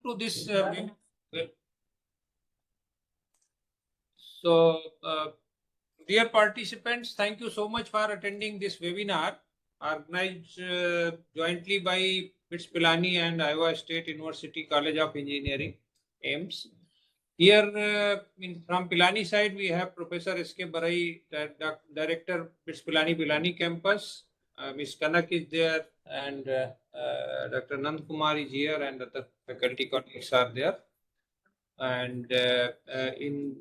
to this. So, dear participants, thank you so much for attending this webinar organized jointly by BITS Pilani and Iowa State University College of Engineering, AIMS. Here from Pilani side, we have Professor S.K. Barai, Director, BITS Pilani Campus. Ms. Kanak is there, and Dr. Nand Kumar is here, and other faculty colleagues are there. And in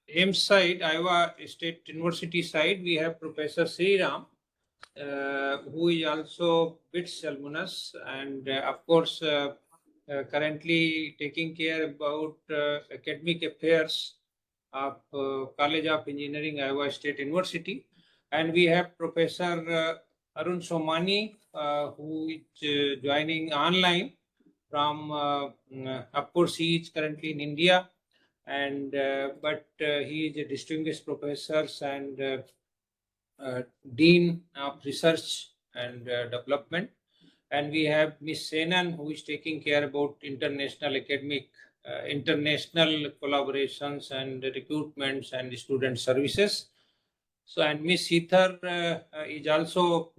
AIMS side, Iowa State University side, we have Professor Sriram, who is also BITS alumnus, and of course, currently taking care about academic affairs of College of Engineering, Iowa State University. And we have Professor Arun Somani, who is joining online from, of course, he is currently in India, and but he is a distinguished professor and Dean of Research and Development. And we have Ms. Senan, who is taking care about international academic, international collaborations and recruitments and student services. So, and Ms. Seethar is also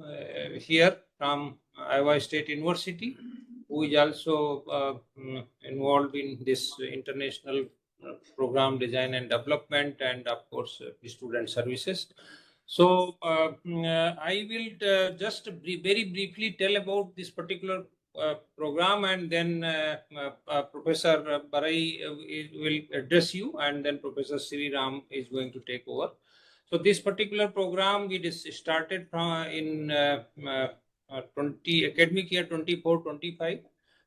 here from Iowa State University, who is also involved in this international program design and development, and of course student services. So I will just very briefly tell about this particular program, and then Professor Barai will address you, and then Professor Sri Ram is going to take over. So this particular program we just started from in academic year 24-25,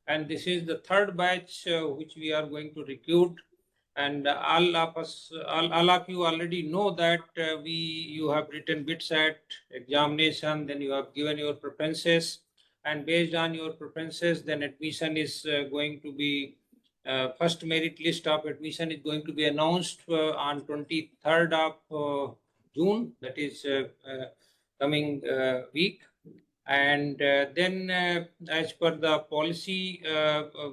and this is the third batch which we are going to recruit. And all of you already know that you have written BITSAT examination, then you have given your preferences, and based on your preferences, then admission is going to be first merit list of admission is going to be announced on 23rd of June, that is coming week. And then as per the policy,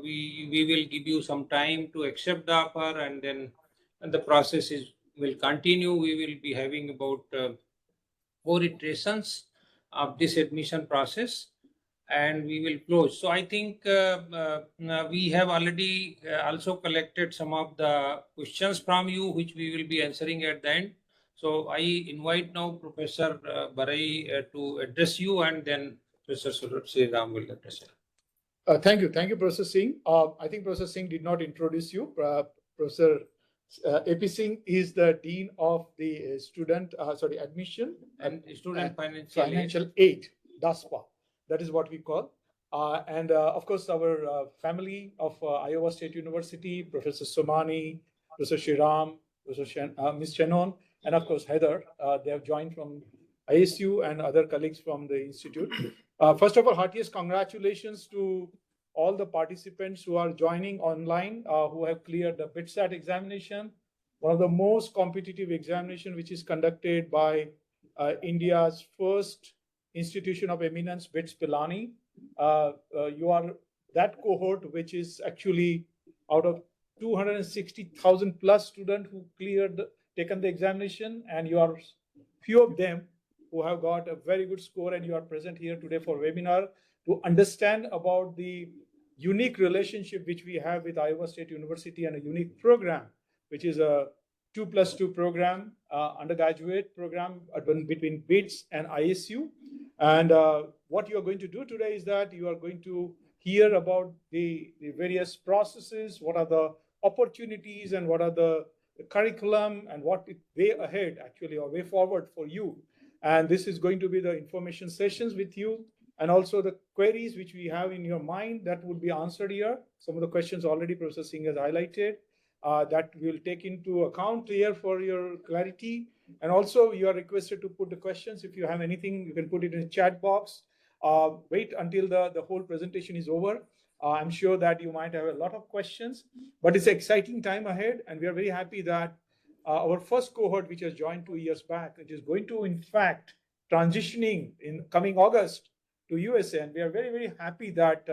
we will give you some time to accept the offer, and then the process will continue. We will be having about 4 iterations of this admission process, and we will close. So I think we have already also collected some of the questions from you, which we will be answering at the end. So I invite now Professor Barai to address you, and then Professor Sri Ram will address you. Thank you, Professor Singh. I think Professor Singh did not introduce you. Professor AP Singh is the Dean of the Admission and Student Financial Aid, DASPA. That is what we call. And of course, our family of Iowa State University, Professor Somani, Professor Shriram, Ms. Chenon, and of course, Heather, they have joined from ISU and other colleagues from the Institute. First of all, heartiest congratulations to all the participants who are joining online, who have cleared the BITSAT examination, one of the most competitive examination which is conducted by India's first institution of eminence, BITS Pilani. You are that cohort which is actually out of 260,000 plus students who taken the examination, and you are few of them who have got a very good score, and you are present here today for webinar to understand about the unique relationship which we have with Iowa State University and a unique program, which is a 2+2 program, undergraduate program between BITS and ISU. And what you are going to do today is that you are going to hear about the various processes, what are the opportunities, and what are the curriculum, and what is way ahead actually, or way forward for you. And this is going to be the information sessions with you, and also the queries which we have in your mind that would be answered here. Some of the questions already Professor Singh has highlighted that we'll take into account here for your clarity. And also you are requested to put the questions. If you have anything, you can put it in the chat box. Wait until the whole presentation is over. I'm sure that you might have a lot of questions, but it's an exciting time ahead, and we are very happy that our first cohort, which has joined 2 years back, which is going to, in fact, transitioning in coming August to USA, and we are very, very happy that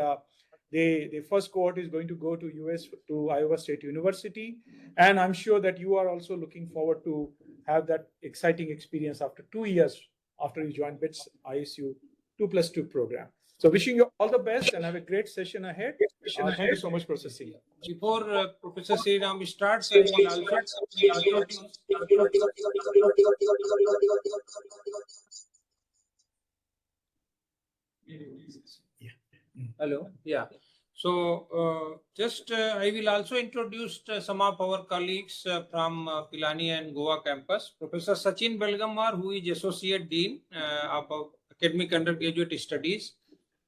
The first cohort is going to go to US, to Iowa State University. And I'm sure that you are also looking forward to have that exciting experience after 2 years after you join BITS-ISU 2+2 program. So wishing you all the best and have a great session ahead. Thank you so much, Professor Sri. Before Professor Sriram starts, I will also hello. Yeah. So I will also introduce some of our colleagues from Pilani and Goa campus. Professor Sachin Belgamar, who is Associate Dean of Academic Undergraduate Studies.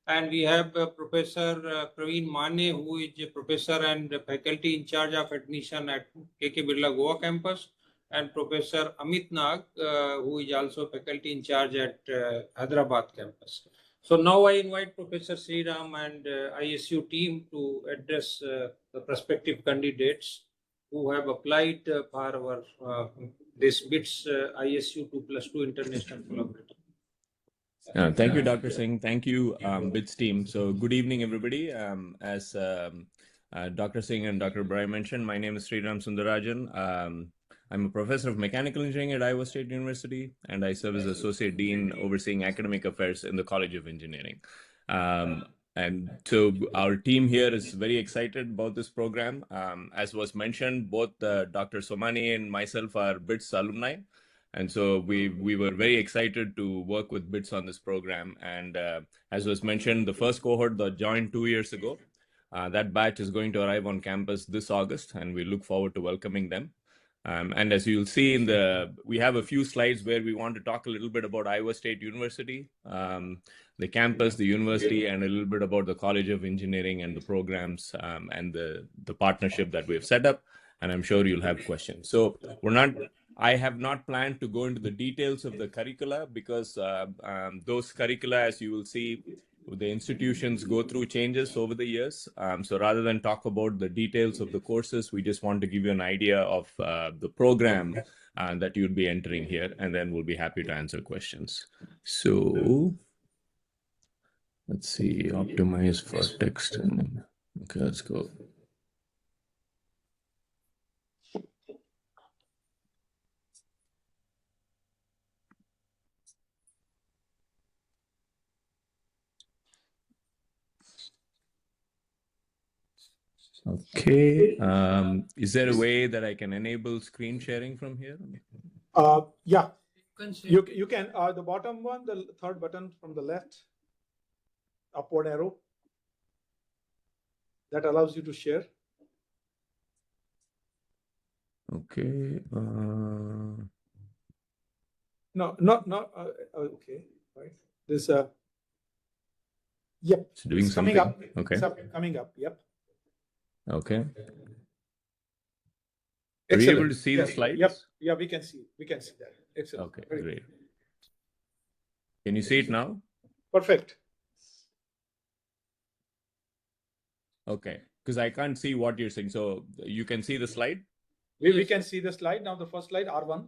And we have Professor Praveen Mane, who is a professor and faculty in charge of admission at KK Birla Goa campus. And Professor Amit Nag, who is also faculty in charge at Hyderabad campus. So now I invite Professor Sriram and ISU team to address the prospective candidates who have applied for our this BITS ISU 2+2 International Collaborative. Thank you, Dr. Singh. Thank you, BITS team. So good evening, everybody. As Dr. Singh and Dr. Brai mentioned, my name is Sriram Sundarajan. I'm a professor of mechanical engineering at Iowa State University, and I serve as Associate Dean overseeing academic affairs in the College of Engineering. And so our team here is very excited about this program. As was mentioned, both Dr. Somani and myself are BITS alumni. And so we were very excited to work with BITS on this program. And as was mentioned, the first cohort that joined 2 years ago, that batch is going to arrive on campus this August, and we look forward to welcoming them. And as you'll see we have a few slides where we want to talk a little bit about Iowa State University, the campus, the university, and a little bit about the College of Engineering and the programs and the partnership that we've set up. And I'm sure you'll have questions. So I have not planned to go into the details of the curricula because those curricula, as you will see, the institutions go through changes over the years. So rather than talk about the details of the courses, we just want to give you an idea of the program that you'll be entering here, and then we'll be happy to answer questions. So let's see, optimize for text. Okay, let's go. Okay. Is there a way that I can enable screen sharing from here? Yeah. You can, the bottom one, the third button from the left, upward arrow, that allows you to share. Okay. No, okay, right. This, yep. It's doing something. Coming up. Okay. It's coming up, yep. Okay. Are Excellent. you able to see the slides? Yep. Yeah, we can see that. Excellent. Okay, Very great. good. Can you see it now? Perfect. Okay, because I can't see what you're saying. So you can see the slide? We can see the slide. Now the first slide, R1.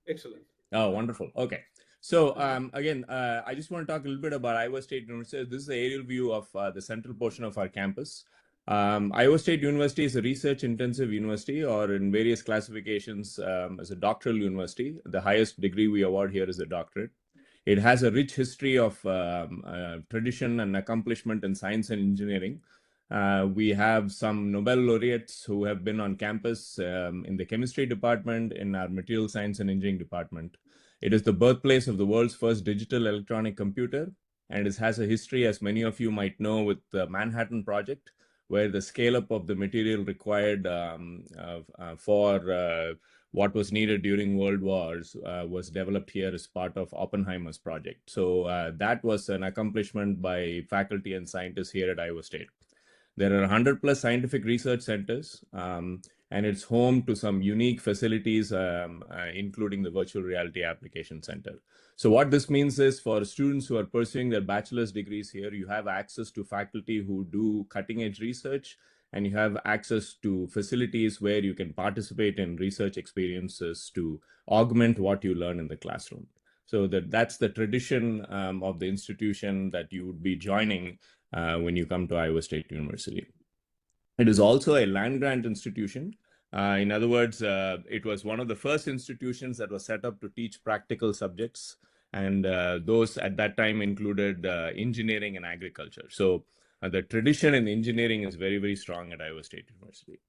Excellent. Oh, wonderful. Okay. So again, I just want to talk a little bit about Iowa State University. This is the aerial view of the central portion of our campus. Iowa State University is a research-intensive university, or in various classifications as a doctoral university. The highest degree we award here is a doctorate. It has a rich history of tradition and accomplishment in science and engineering. We have some Nobel laureates who have been on campus in the chemistry department, in our material science and engineering department. It is the birthplace of the world's first digital electronic computer, and it has a history, as many of you might know, with the Manhattan Project, where the scale-up of the material required for what was needed during World Wars was developed here as part of Oppenheimer's project. So that was an accomplishment by faculty and scientists here at Iowa State. There are 100 plus scientific research centers, and it's home to some unique facilities, including the Virtual Reality Application Center. So what this means is, for students who are pursuing their bachelor's degrees here, you have access to faculty who do cutting edge research, and you have access to facilities where you can participate in research experiences to augment what you learn in the classroom. So that's the tradition of the institution that you would be joining when you come to Iowa State University. It is also a land-grant institution. In other words, it was one of the first institutions that was set up to teach practical subjects, and those at that time included engineering and agriculture. So the tradition in engineering is very, very strong at Iowa State University.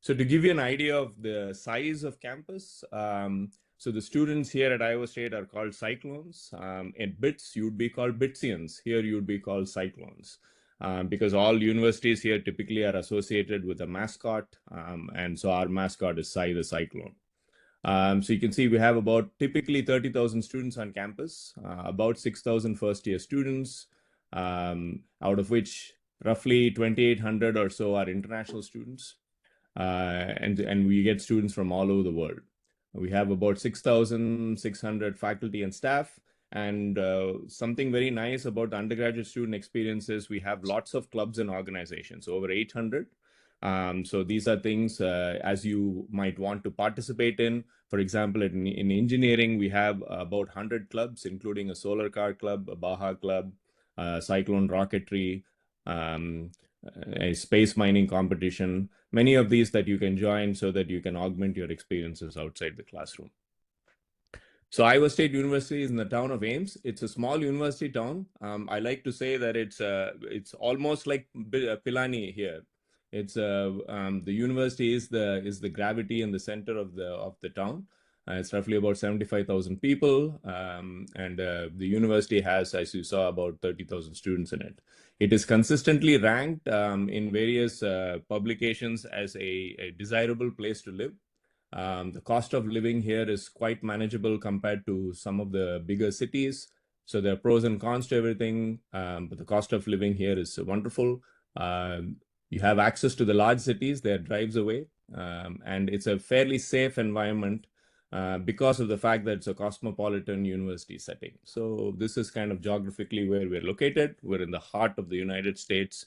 So to give you an idea of the size of campus, so the students here at Iowa State are called Cyclones. At BITS, you'd be called BITSians. Here, you'd be called Cyclones. Because all universities here typically are associated with a mascot, and so our mascot is Cy the Cyclone. So you can see we have about typically 30,000 students on campus, about 6,000 first-year students, out of which roughly 2,800 or so are international students, and we get students from all over the world. We have about 6,600 faculty and staff. And something very nice about the undergraduate student experience is we have lots of clubs and organizations, over 800. So these are things as you might want to participate in. For example, in engineering, we have about 100 clubs, including a solar car club, a Baja club, cyclone rocketry, a space mining competition, many of these that you can join so that you can augment your experiences outside the classroom. So Iowa State University is in the town of Ames. It's a small university town. I like to say that it's almost like Pilani here. It's the university is the gravity and the center of the town. It's roughly about 75,000 people, and the university has, as you saw, about 30,000 students in it. It is consistently ranked in various publications as a desirable place to live. The cost of living here is quite manageable compared to some of the bigger cities. So there are pros and cons to everything, but the cost of living here is wonderful. You have access to the large cities, they're drives away, and it's a fairly safe environment because of the fact that it's a cosmopolitan university setting. So this is kind of geographically where we're located. We're in the heart of the United States,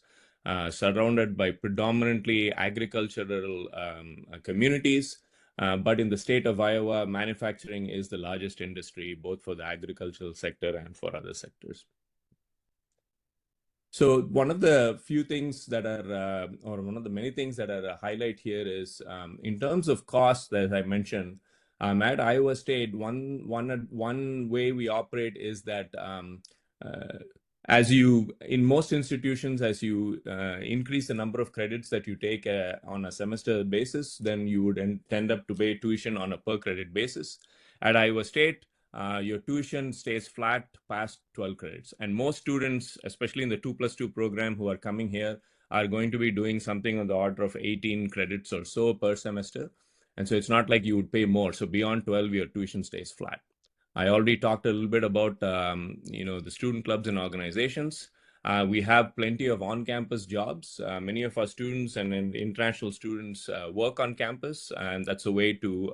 surrounded by predominantly agricultural communities. But in the state of Iowa, manufacturing is the largest industry, both for the agricultural sector and for other sectors. So one of the few things that are, or one of the many things that are a highlight here is in terms of cost, as I mentioned, at Iowa State, one way we operate is that in most institutions, as you increase the number of credits that you take on a semester basis, then you would end up to pay tuition on a per credit basis. At Iowa State, your tuition stays flat past 12 credits. And most students, especially in the 2+2 program who are coming here, are going to be doing something on the order of 18 credits or so per semester. And so it's not like you would pay more. So beyond 12, your tuition stays flat. I already talked a little bit about the student clubs and organizations. We have plenty of on-campus jobs. Many of our students and international students work on campus, and that's a way to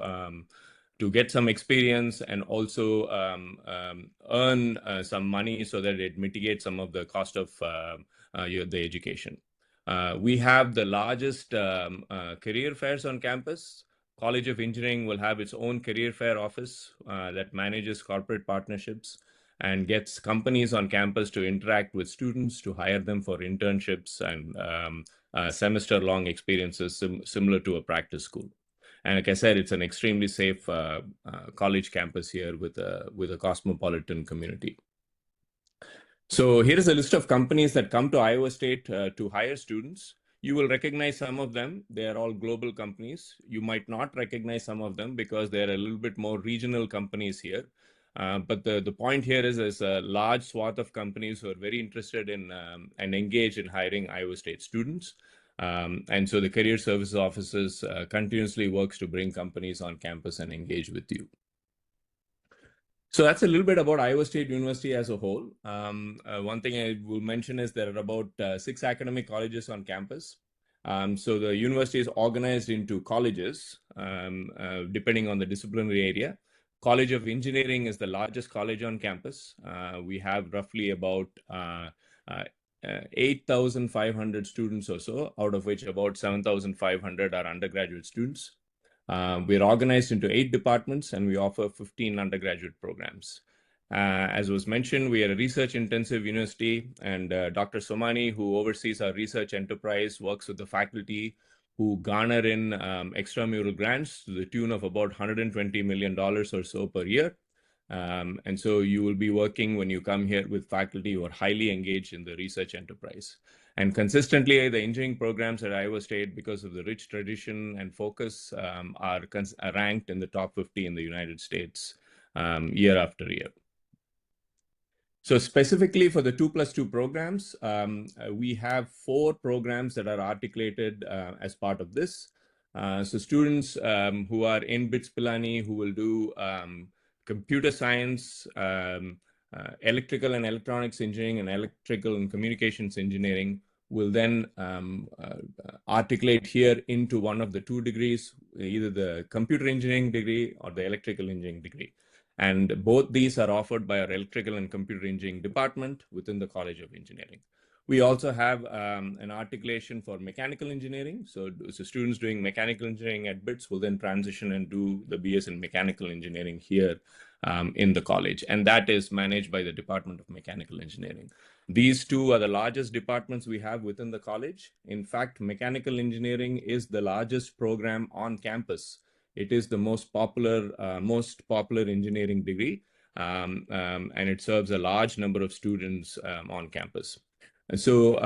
get some experience and also earn some money so that it mitigates some of the cost of the education. We have the largest career fairs on campus. College of Engineering will have its own career fair office that manages corporate partnerships and gets companies on campus to interact with students to hire them for internships and semester-long experiences similar to a practice school. And like I said, it's an extremely safe college campus here with a cosmopolitan community. So here is a list of companies that come to Iowa State to hire students. You will recognize some of them. They are all global companies. You might not recognize some of them because they're a little bit more regional companies here. But the point here is there's a large swath of companies who are very interested in and engaged in hiring Iowa State students. And so the Career Services Offices continuously works to bring companies on campus and engage with you. So that's a little bit about Iowa State University as a whole. One thing I will mention is there are about 6 academic colleges on campus. So the university is organized into colleges, depending on the disciplinary area. College of Engineering is the largest college on campus. We have roughly about 8,500 students or so, out of which about 7,500 are undergraduate students. We're organized into 8 departments and we offer 15 undergraduate programs. As was mentioned, we are a research-intensive university, and Dr. Somani, who oversees our research enterprise, works with the faculty who garner in extramural grants to the tune of about $120 million or so per year. And so you will be working when you come here with faculty who are highly engaged in the research enterprise. And consistently, the engineering programs at Iowa State, because of the rich tradition and focus, are ranked in the top 50 in the United States year after year. So specifically for the 2+2 programs, we have 4 programs that are articulated as part of this. So students who are in BITS Pilani, who will do computer science, electrical and electronics engineering, and electrical and communications engineering will then articulate here into one of the 2 degrees, either the computer engineering degree or the electrical engineering degree. And both these are offered by our electrical and computer engineering department within the College of Engineering. We also have an articulation for mechanical engineering. So students doing mechanical engineering at BITS will then transition and do the BS in mechanical engineering here in the college. And that is managed by the Department of Mechanical Engineering. These 2 are the largest departments we have within the college. In fact, mechanical engineering is the largest program on campus. It is the most popular engineering degree, and it serves a large number of students on campus. And so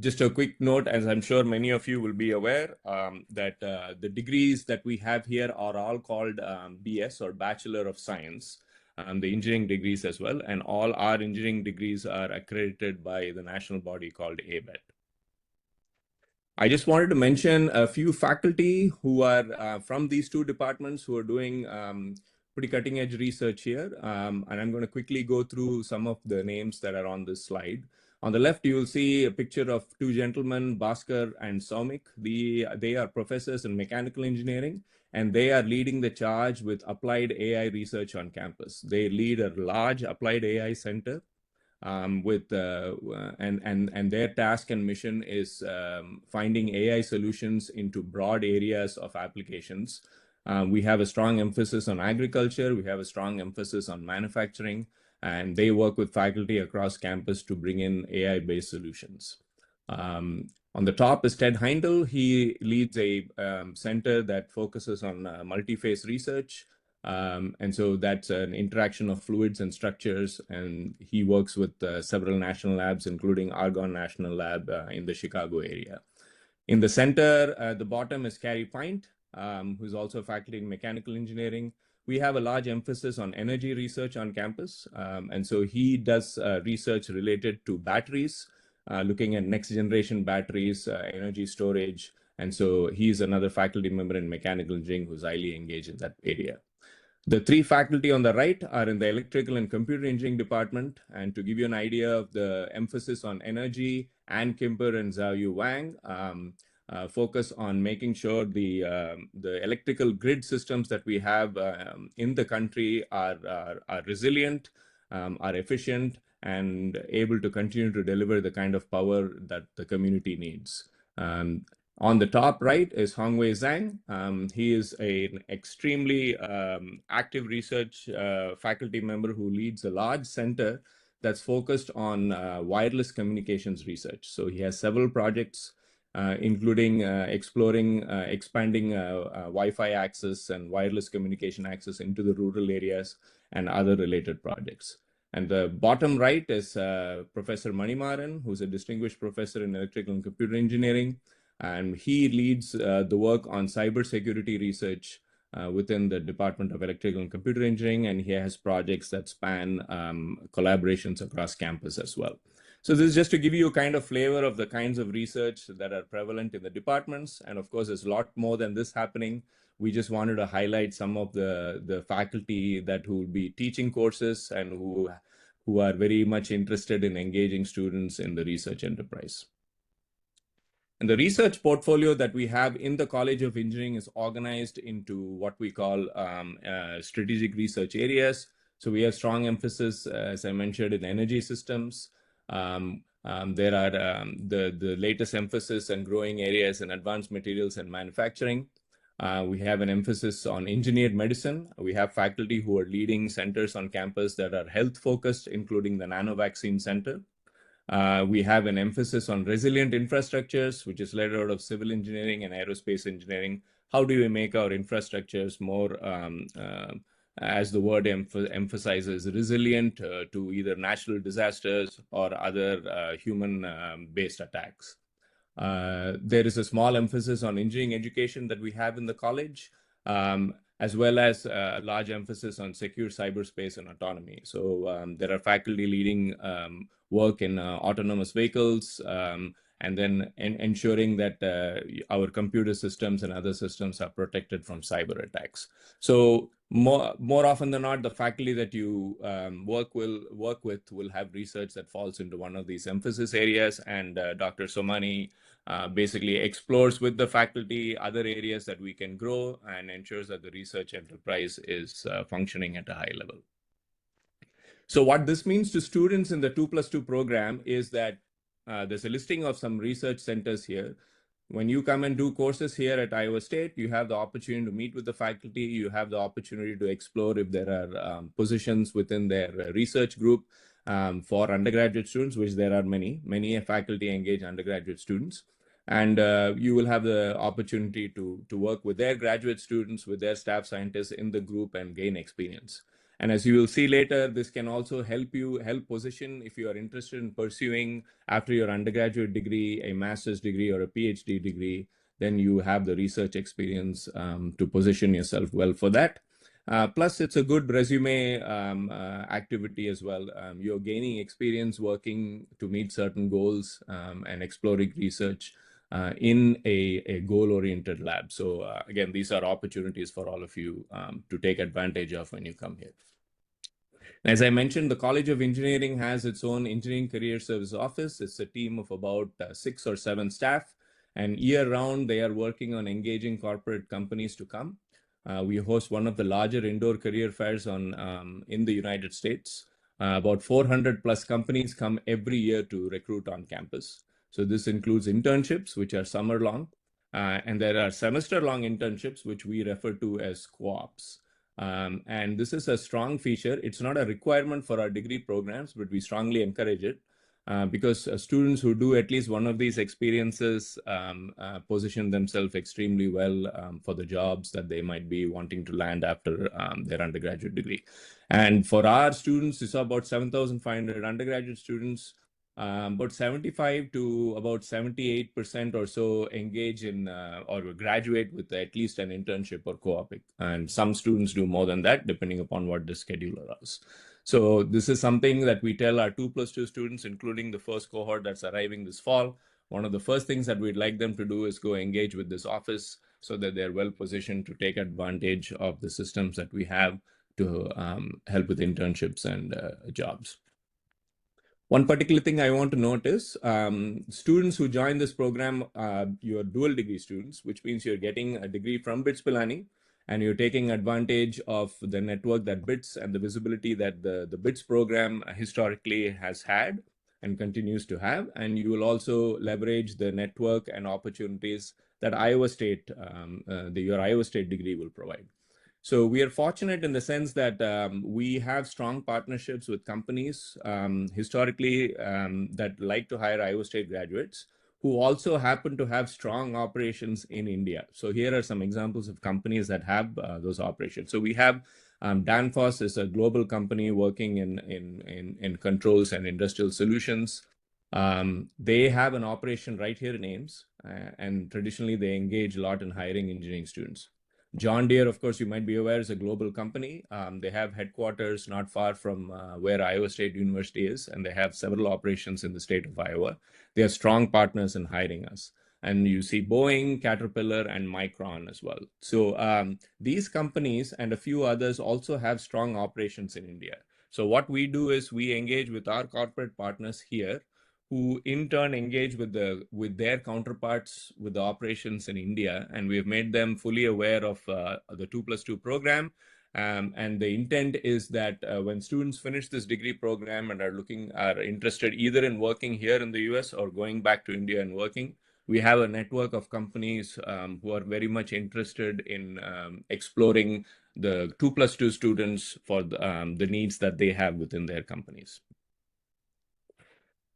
just a quick note, as I'm sure many of you will be aware, that the degrees that we have here are all called BS or Bachelor of Science, the engineering degrees as well. And all our engineering degrees are accredited by the national body called ABET. I just wanted to mention a few faculty who are from these 2 departments who are doing pretty cutting edge research here. And I'm going to quickly go through some of the names that are on this slide. On the left, you will see a picture of 2 gentlemen, Bhaskar and Soumik. They are professors in mechanical engineering, and they are leading the charge with applied AI research on campus. They lead a large applied AI center. And their task and mission is finding AI solutions into broad areas of applications. We have a strong emphasis on agriculture. We have a strong emphasis on manufacturing, and they work with faculty across campus to bring in AI-based solutions. On the top is Ted Heindel. He leads a center that focuses on multi-phase research. And so that's an interaction of fluids and structures, and he works with several national labs, including Argonne National Lab in the Chicago area. In the center, at the bottom is Carrie Pint, who's also faculty in mechanical engineering. We have a large emphasis on energy research on campus, and so he does research related to batteries, looking at next generation batteries, energy storage, and so he's another faculty member in mechanical engineering who's highly engaged in that area. The 3 faculty on the right are in the electrical and computer engineering department. And to give you an idea of the emphasis on energy, Ann Kimper and Xiaoyu Wang focus on making sure the electrical grid systems that we have in the country are resilient, are efficient, and able to continue to deliver the kind of power that the community needs. On the top right is Hongwei Zhang. He is an extremely active research faculty member who leads a large center that's focused on wireless communications research. So he has several projects, including expanding Wi-Fi access and wireless communication access into the rural areas and other related projects. And the bottom right is Professor Manimaran, who's a distinguished professor in electrical and computer engineering. And he leads the work on cybersecurity research within the Department of Electrical and Computer Engineering, and he has projects that span collaborations across campus as well. So this is just to give you a kind of flavor of the kinds of research that are prevalent in the departments. And of course, there's a lot more than this happening. We just wanted to highlight some of the faculty that will be teaching courses and who are very much interested in engaging students in the research enterprise. And the research portfolio that we have in the College of Engineering is organized into what we call strategic research areas. So we have strong emphasis, as I mentioned, in energy systems. There are the latest emphasis and growing areas in advanced materials and manufacturing. We have an emphasis on engineered medicine. We have faculty who are leading centers on campus that are health focused, including the Nano Vaccine Center. We have an emphasis on resilient infrastructures, which is led out of civil engineering and aerospace engineering. How do we make our infrastructures more, as the word emphasizes, resilient to either natural disasters or other human-based attacks? There is a small emphasis on engineering education that we have in the college, as well as a large emphasis on secure cyberspace and autonomy. So there are faculty leading work in autonomous vehicles, and then ensuring that our computer systems and other systems are protected from cyber attacks. So more often than not, the faculty that you work with will have research that falls into one of these emphasis areas, and Dr. Somani basically explores with the faculty other areas that we can grow and ensures that the research enterprise is functioning at a high level. So what this means to students in the 2+2 program is that there's a listing of some research centers here. When you come and do courses here at Iowa State, you have the opportunity to meet with the faculty. You have the opportunity to explore if there are positions within their research group for undergraduate students, which there are many faculty engage undergraduate students. And you will have the opportunity to work with their graduate students, with their staff scientists in the group and gain experience. And as you will see later, this can also help position if you are interested in pursuing after your undergraduate degree, a master's degree or a PhD degree, then you have the research experience to position yourself well for that. Plus, it's a good resume activity as well. You're gaining experience working to meet certain goals and exploring research in a goal-oriented lab. So again, these are opportunities for all of you to take advantage of when you come here. As I mentioned, the College of Engineering has its own Engineering Career Service Office. It's a team of about 6 or 7 staff, and year-round they are working on engaging corporate companies to come. We host one of the larger indoor career fairs in the United States. About 400 plus companies come every year to recruit on campus. So this includes internships, which are summer long, and there are semester long internships, which we refer to as co-ops. And this is a strong feature. It's not a requirement for our degree programs, but we strongly encourage it because students who do at least one of these experiences position themselves extremely well for the jobs that they might be wanting to land after their undergraduate degree. And for our students, it's about 7,500 undergraduate students. About 75 to about 78% or so engage in or graduate with at least an internship or co-op. And some students do more than that, depending upon what the schedule allows. So this is something that we tell our 2+2 students, including the first cohort that's arriving this fall. One of the first things that we'd like them to do is go engage with this office so that they're well positioned to take advantage of the systems that we have to help with internships and jobs. One particular thing I want to note is students who join this program, you're dual degree students, which means you're getting a degree from BITS-Pilani and you're taking advantage of the network that BITS and the visibility that the BITS program historically has had and continues to have. And you will also leverage the network and opportunities that Iowa State, your Iowa State degree will provide. So we are fortunate in the sense that we have strong partnerships with companies historically that like to hire Iowa State graduates who also happen to have strong operations in India. So here are some examples of companies that have those operations. So we have Danfoss is a global company working in controls and industrial solutions. They have an operation right here in Ames, and traditionally they engage a lot in hiring engineering students. John Deere, of course, you might be aware, is a global company. They have headquarters not far from where Iowa State University is, and they have several operations in the state of Iowa. They are strong partners in hiring us. And you see Boeing, Caterpillar, and Micron as well. So these companies and a few others also have strong operations in India. So what we do is we engage with our corporate partners here, who in turn engage with their counterparts with the operations in India, and we've made them fully aware of the 2+2 program. And the intent is that when students finish this degree program and are interested either in working here in the US or going back to India and working, we have a network of companies who are very much interested in exploring the 2+2 students for the needs that they have within their companies.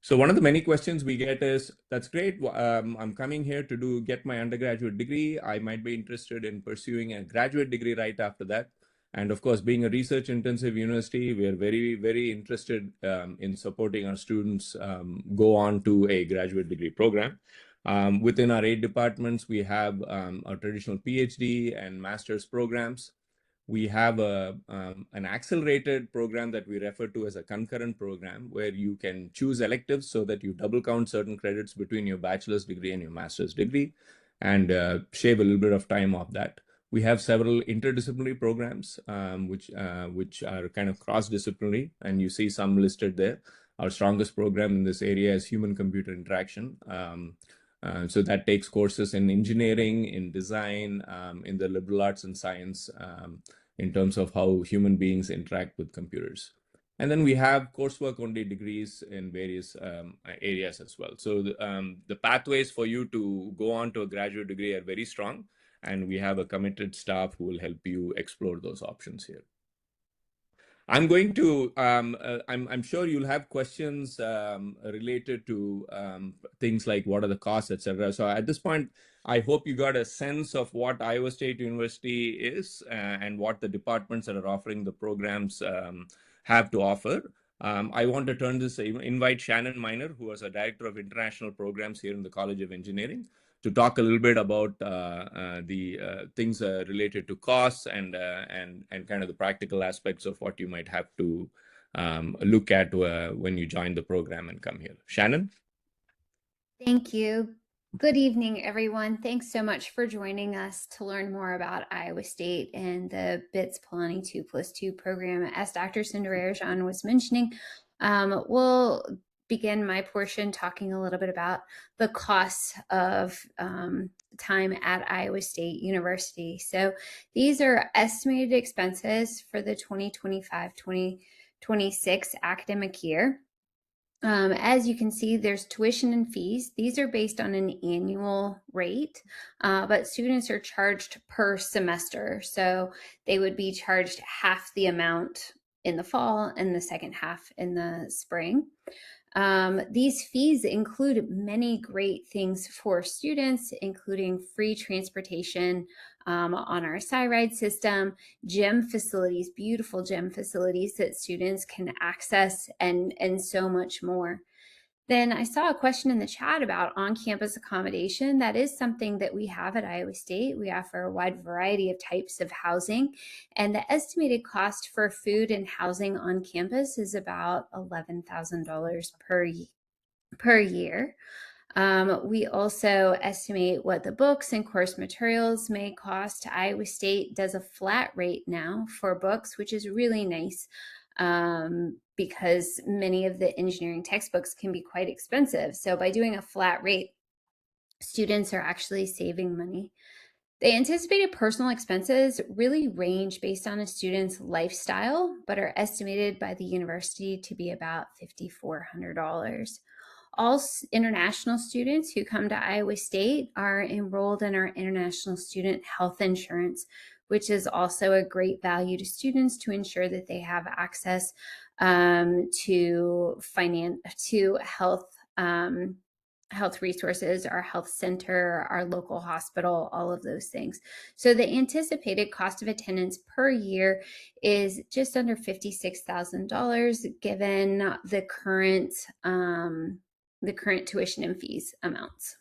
So one of the many questions we get is, that's great, I'm coming here to get my undergraduate degree. I might be interested in pursuing a graduate degree right after that. And of course, being a research intensive university, we are very, very interested in supporting our students go on to a graduate degree program. Within our 8 departments, we have our traditional PhD and master's programs. We have an accelerated program that we refer to as a concurrent program, where you can choose electives so that you double count certain credits between your bachelor's degree and your master's degree, and shave a little bit of time off that. We have several interdisciplinary programs, which are kind of cross-disciplinary, and you see some listed there. Our strongest program in this area is human-computer interaction. So that takes courses in engineering, in design, in the liberal arts and science, in terms of how human beings interact with computers. And then we have coursework only degrees in various areas as well. So the pathways for you to go on to a graduate degree are very strong, and we have a committed staff who will help you explore those options here. I'm going to, I'm sure you'll have questions related to things like what are the costs, etc. So at this point, I hope you got a sense of what Iowa State University is and what the departments that are offering the programs have to offer. I want to invite Shannon Miner, who is a Director of International Programs here in the College of Engineering, to talk a little bit about the things related to costs and kind of the practical aspects of what you might have to look at when you join the program and come here. Shannon? Thank you. Good evening, everyone. Thanks so much for joining us to learn more about Iowa State and the BITS Palani 2+2 program. As Dr. Sundararajan was mentioning, we'll begin my portion talking a little bit about the costs of time at Iowa State University. So these are estimated expenses for the 2025-2026 academic year. As you can see, there's tuition and fees. These are based on an annual rate, but students are charged per semester. So they would be charged half the amount in the fall and the second half in the spring. These fees include many great things for students, including free transportation on our SciRide system, gym facilities, beautiful gym facilities that students can access, and so much more. Then I saw a question in the chat about on-campus accommodation. That is something that we have at Iowa State. We offer a wide variety of types of housing, and the estimated cost for food and housing on campus is about $11,000 per year. We also estimate what the books and course materials may cost. Iowa State does a flat rate now for books, which is really nice because many of the engineering textbooks can be quite expensive. So by doing a flat rate, students are actually saving money. The anticipated personal expenses really range based on a student's lifestyle, but are estimated by the university to be about $5,400. All international students who come to Iowa State are enrolled in our international student health insurance, which is also a great value to students to ensure that they have access to health resources, our health center, our local hospital, all of those things. So the anticipated cost of attendance per year is just under $56,000 given the current tuition and fees amounts.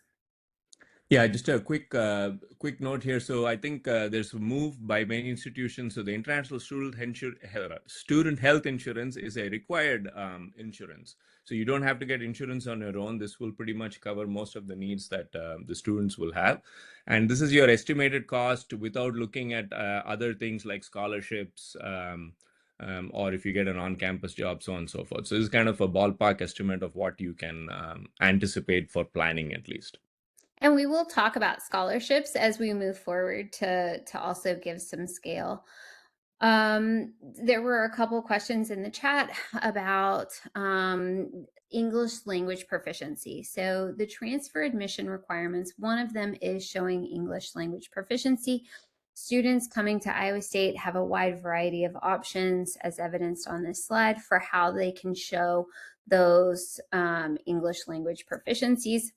Yeah, just a quick note here. So I think there's a move by many institutions. So the International Student Health Insurance is a required insurance. So you don't have to get insurance on your own. This will pretty much cover most of the needs that the students will have. And this is your estimated cost without looking at other things like scholarships, or if you get an on-campus job, so on and so forth. So this is kind of a ballpark estimate of what you can anticipate for planning, at least. And we will talk about scholarships as we move forward to also give some scale. There were a couple questions in the chat about English language proficiency. So the transfer admission requirements, one of them is showing English language proficiency. Students coming to Iowa State have a wide variety of options, as evidenced on this slide, for how they can show those English language proficiencies.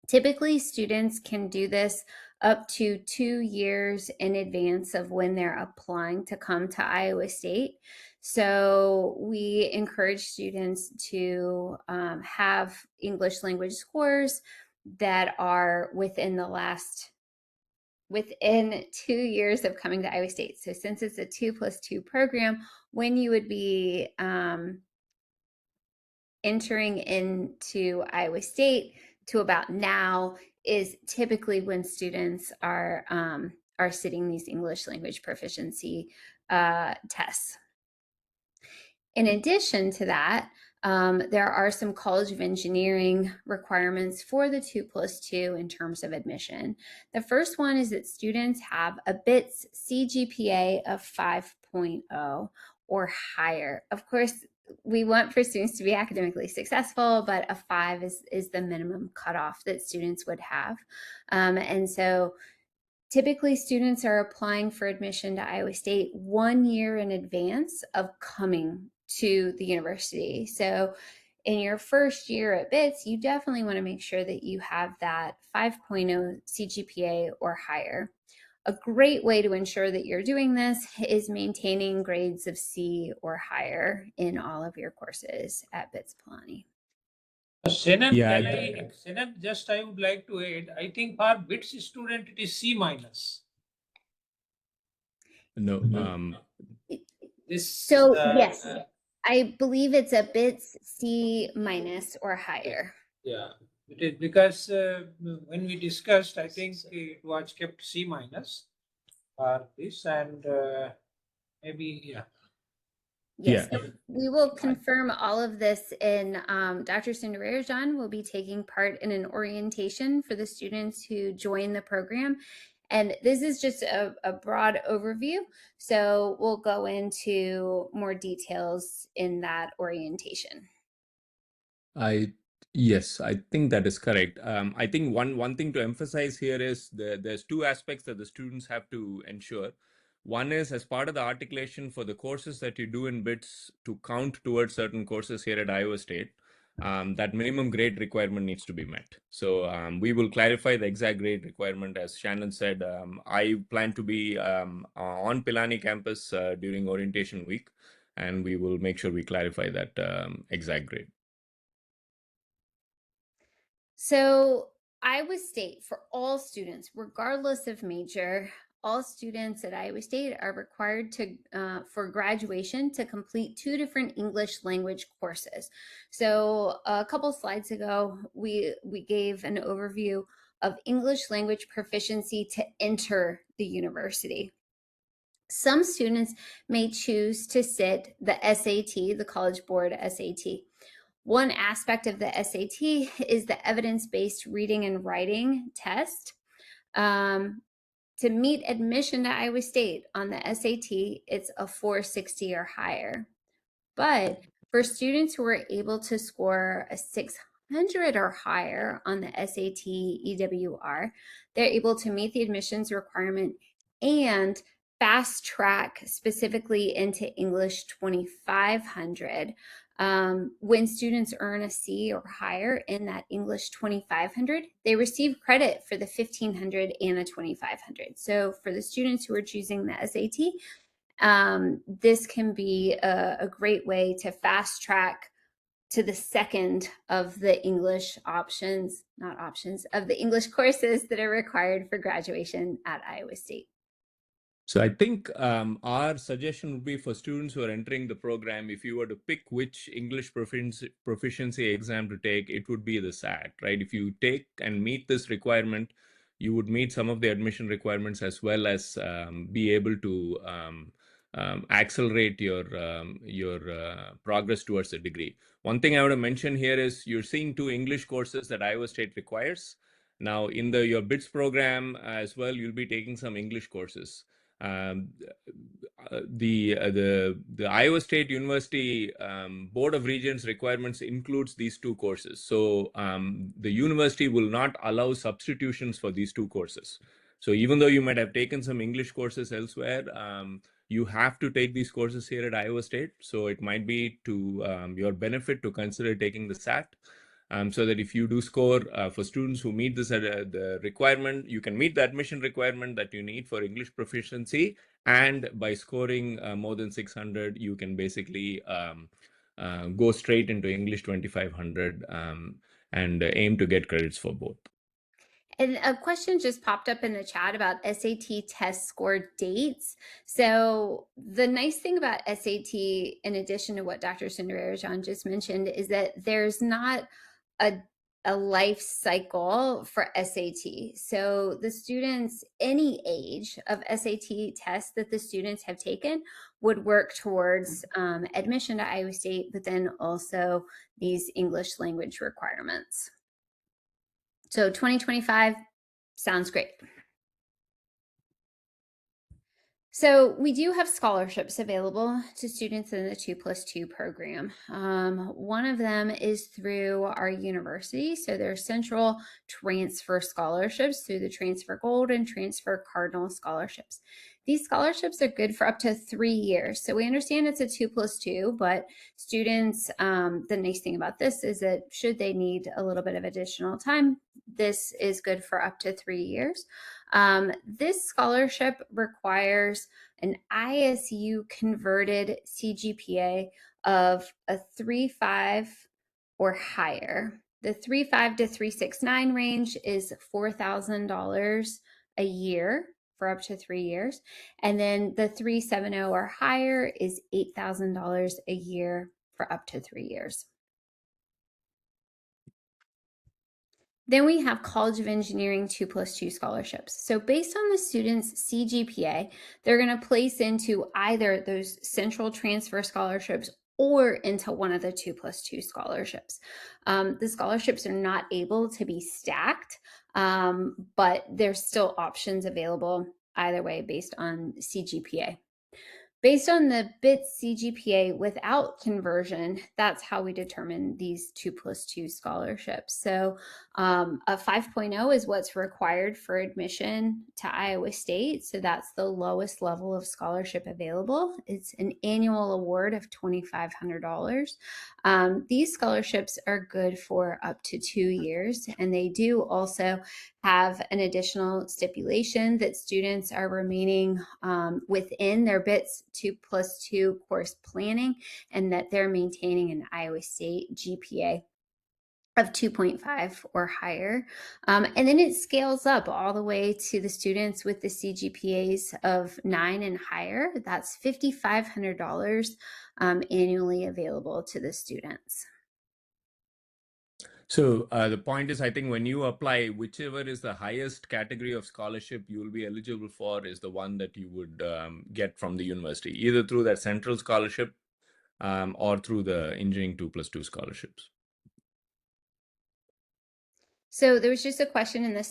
Typically, students can do this up to 2 years in advance of when they're applying to come to Iowa State. So we encourage students to have English language scores that are within 2 years of coming to Iowa State. So since it's a 2+2 program, when you would be entering into Iowa State to about now is typically when students are sitting these English language proficiency tests. In addition to that, there are some College of Engineering requirements for the 2+2 in terms of admission. The first one is that students have a BITS CGPA of 5.0 or higher. Of course, we want for students to be academically successful, but a 5 is the minimum cutoff that students would have. And so typically students are applying for admission to Iowa State 1 year in advance of coming to the university. So in your first year at BITS, you definitely want to make sure that you have that 5.0 CGPA or higher. A great way to ensure that you're doing this is maintaining grades of C or higher in all of your courses at BITS Palani. Senab, Yeah, Senab, just I would like to add, I think for BITS student, it is C minus. no, This, So yes, I believe it's a BITS C minus or higher. yeah, it is because when we discussed, I think it was kept C minus for this, and maybe, yeah. Yes, Yeah. we will confirm all of this in Dr. Sundarajan will be taking part in an orientation for the students who join the program. And this is just a broad overview. So we'll go into more details in that orientation. Yes, I think that is correct. I think one thing to emphasize here is there's two aspects that the students have to ensure. One is, as part of the articulation for the courses that you do in BITS to count towards certain courses here at Iowa State, that minimum grade requirement needs to be met. So we will clarify the exact grade requirement. As Shannon said, I plan to be on Pilani campus during orientation week, and we will make sure we clarify that exact grade. So Iowa State, for all students, regardless of major, all students at Iowa State are required to, for graduation, to complete 2 different English language courses. So a couple slides ago, we gave an overview of English language proficiency to enter the university. Some students may choose to sit the SAT, the College Board SAT. One aspect of the SAT is the evidence-based reading and writing test. To meet admission to Iowa State on the SAT, it's a 460 or higher. But for students who are able to score a 600 or higher on the SAT EWR, they're able to meet the admissions requirement and fast track specifically into English 2500. When students earn a C or higher in that English 2500, they receive credit for the 1500 and the 2500. So for the students who are choosing the SAT, this can be a great way to fast track to the second of the English options, not options, of the English courses that are required for graduation at Iowa State. So I think our suggestion would be for students who are entering the program, if you were to pick which English proficiency exam to take, it would be the SAT, right? If you take and meet this requirement, you would meet some of the admission requirements as well as be able to accelerate your progress towards a degree. One thing I want to mention here is you're seeing 2 English courses that Iowa State requires. Now in your BITS program as well, you'll be taking some English courses. Um, the Iowa State University Board of Regents requirements includes these two courses. So the university will not allow substitutions for these two courses. So even though you might have taken some English courses elsewhere, you have to take these courses here at Iowa State. So it might be to your benefit to consider taking the SAT. So that if you do score for students who meet this the requirement, you can meet the admission requirement that you need for English proficiency, and by scoring more than 600, you can basically go straight into English 2500 and aim to get credits for both. And a question just popped up in the chat about SAT test score dates. So the nice thing about SAT, in addition to what Dr. Sundarajan just mentioned, is that there's not a life cycle for SAT. So the students, any age of SAT tests that the students have taken would work towards admission to Iowa State, but then also these English language requirements. So 2025 sounds great. So we do have scholarships available to students in the 2+2 program. One of them is through our university. So there's central transfer scholarships through the Transfer Gold and Transfer Cardinal scholarships. These scholarships are good for up to 3 years. So we understand it's a 2+2, but students, the nice thing about this is that should they need a little bit of additional time, this is good for up to 3 years. This scholarship requires an ISU converted CGPA of a 3.5 or higher. The 3.5 to 3.69 range is $4,000 a year for up to 3 years. And then the 3.70 or higher is $8,000 a year for up to 3 years. Then we have College of Engineering 2+2 scholarships. So based on the student's CGPA, they're going to place into either those central transfer scholarships or into one of the 2+2 scholarships. The scholarships are not able to be stacked, but there's still options available either way based on CGPA. Based on the BITS CGPA without conversion, that's how we determine these 2+2 scholarships. So a 5.0 is what's required for admission to Iowa State. So that's the lowest level of scholarship available. It's an annual award of $2,500. These scholarships are good for up to 2 years, and they do also have an additional stipulation that students are remaining within their BITS 2+2 course planning, and that they're maintaining an Iowa State GPA of 2.5 or higher. And then it scales up all the way to the students with the CGPAs of 9 and higher. That's $5,500 annually available to the students. So the point is, I think when you apply, whichever is the highest category of scholarship you will be eligible for is the one that you would get from the university, either through that central scholarship or through the engineering 2+2 scholarships. So there was just a question in the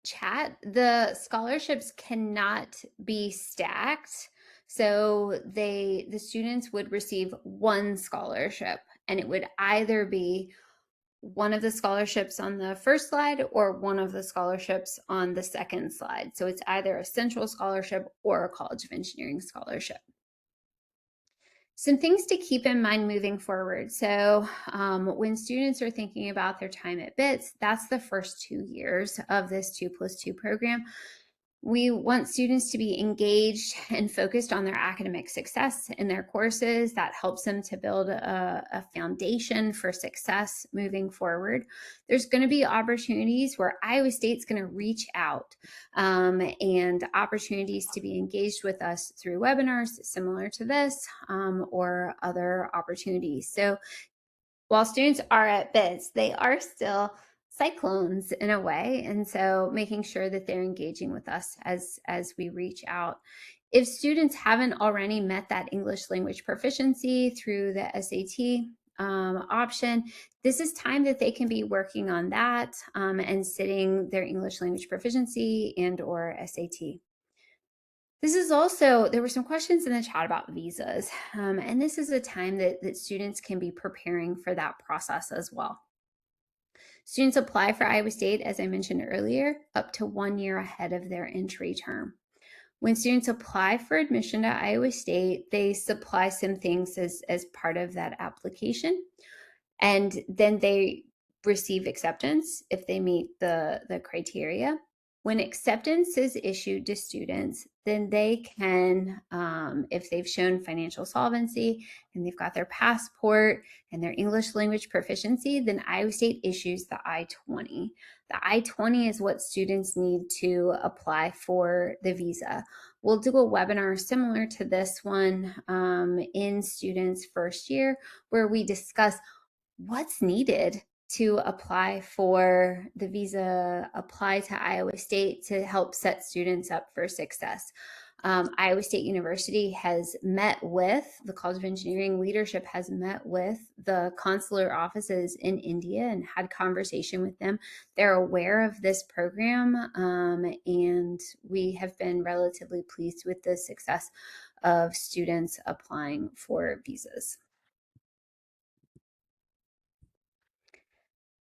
chat. The scholarships cannot be stacked. So the students would receive one scholarship, and it would either be one of the scholarships on the first slide or one of the scholarships on the second slide. So it's either a central scholarship or a College of Engineering scholarship. Some things to keep in mind moving forward. So when students are thinking about their time at BITS, that's the first 2 years of this 2+2 program. We want students to be engaged and focused on their academic success in their courses. That helps them to build a foundation for success moving forward. There's going to be opportunities where Iowa State's going to reach out and opportunities to be engaged with us through webinars similar to this or other opportunities. So while students are at BITS, they are still cyclones in a way, and so making sure that they're engaging with us as we reach out. If students haven't already met that English language proficiency through the SAT option, this is time that they can be working on that and sitting their English language proficiency and or SAT. This is also, there were some questions in the chat about visas, and this is a time that students can be preparing for that process as well. Students apply for Iowa State, as I mentioned earlier, up to 1 year ahead of their entry term. When students apply for admission to Iowa State, they supply some things as part of that application, and then they receive acceptance if they meet the criteria. When acceptance is issued to students, then they can, if they've shown financial solvency and they've got their passport and their English language proficiency, then Iowa State issues the I-20. The I-20 is what students need to apply for the visa. We'll do a webinar similar to this one in students' first year, where we discuss what's needed to apply for the visa, apply to Iowa State to help set students up for success. Iowa State University has met with, the College of Engineering leadership has met with the consular offices in India and had conversation with them. They're aware of this program, and we have been relatively pleased with the success of students applying for visas.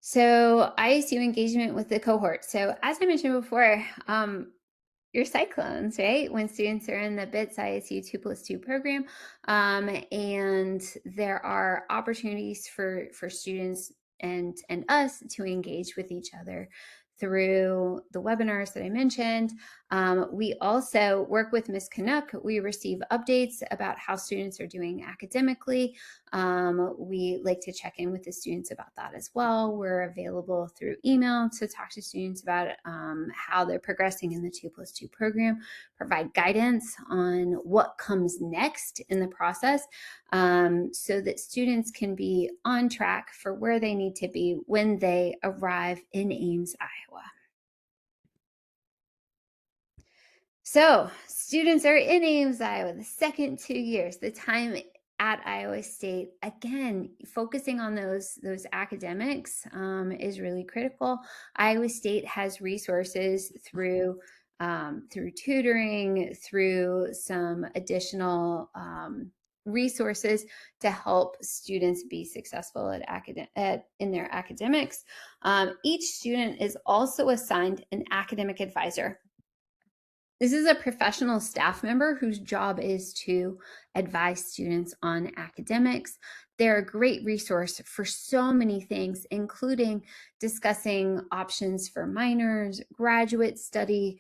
So ISU engagement with the cohort. So as I mentioned before, your cyclones, right? When students are in the BITS-ISU 2+2 program, and there are opportunities for students and us to engage with each other through the webinars that I mentioned. We also work with Ms. Canuck. We receive updates about how students are doing academically. We like to check in with the students about that as well. We're available through email to talk to students about how they're progressing in the 2+2 program, provide guidance on what comes next in the process, so that students can be on track for where they need to be when they arrive in Ames, Iowa. So students are in Ames, Iowa, the second 2 years, the time at Iowa State. Again, focusing on those academics is really critical. Iowa State has resources through tutoring, through some additional resources to help students be successful in their academics. Each student is also assigned an academic advisor. This is a professional staff member whose job is to advise students on academics. They're a great resource for so many things, including discussing options for minors, graduate study,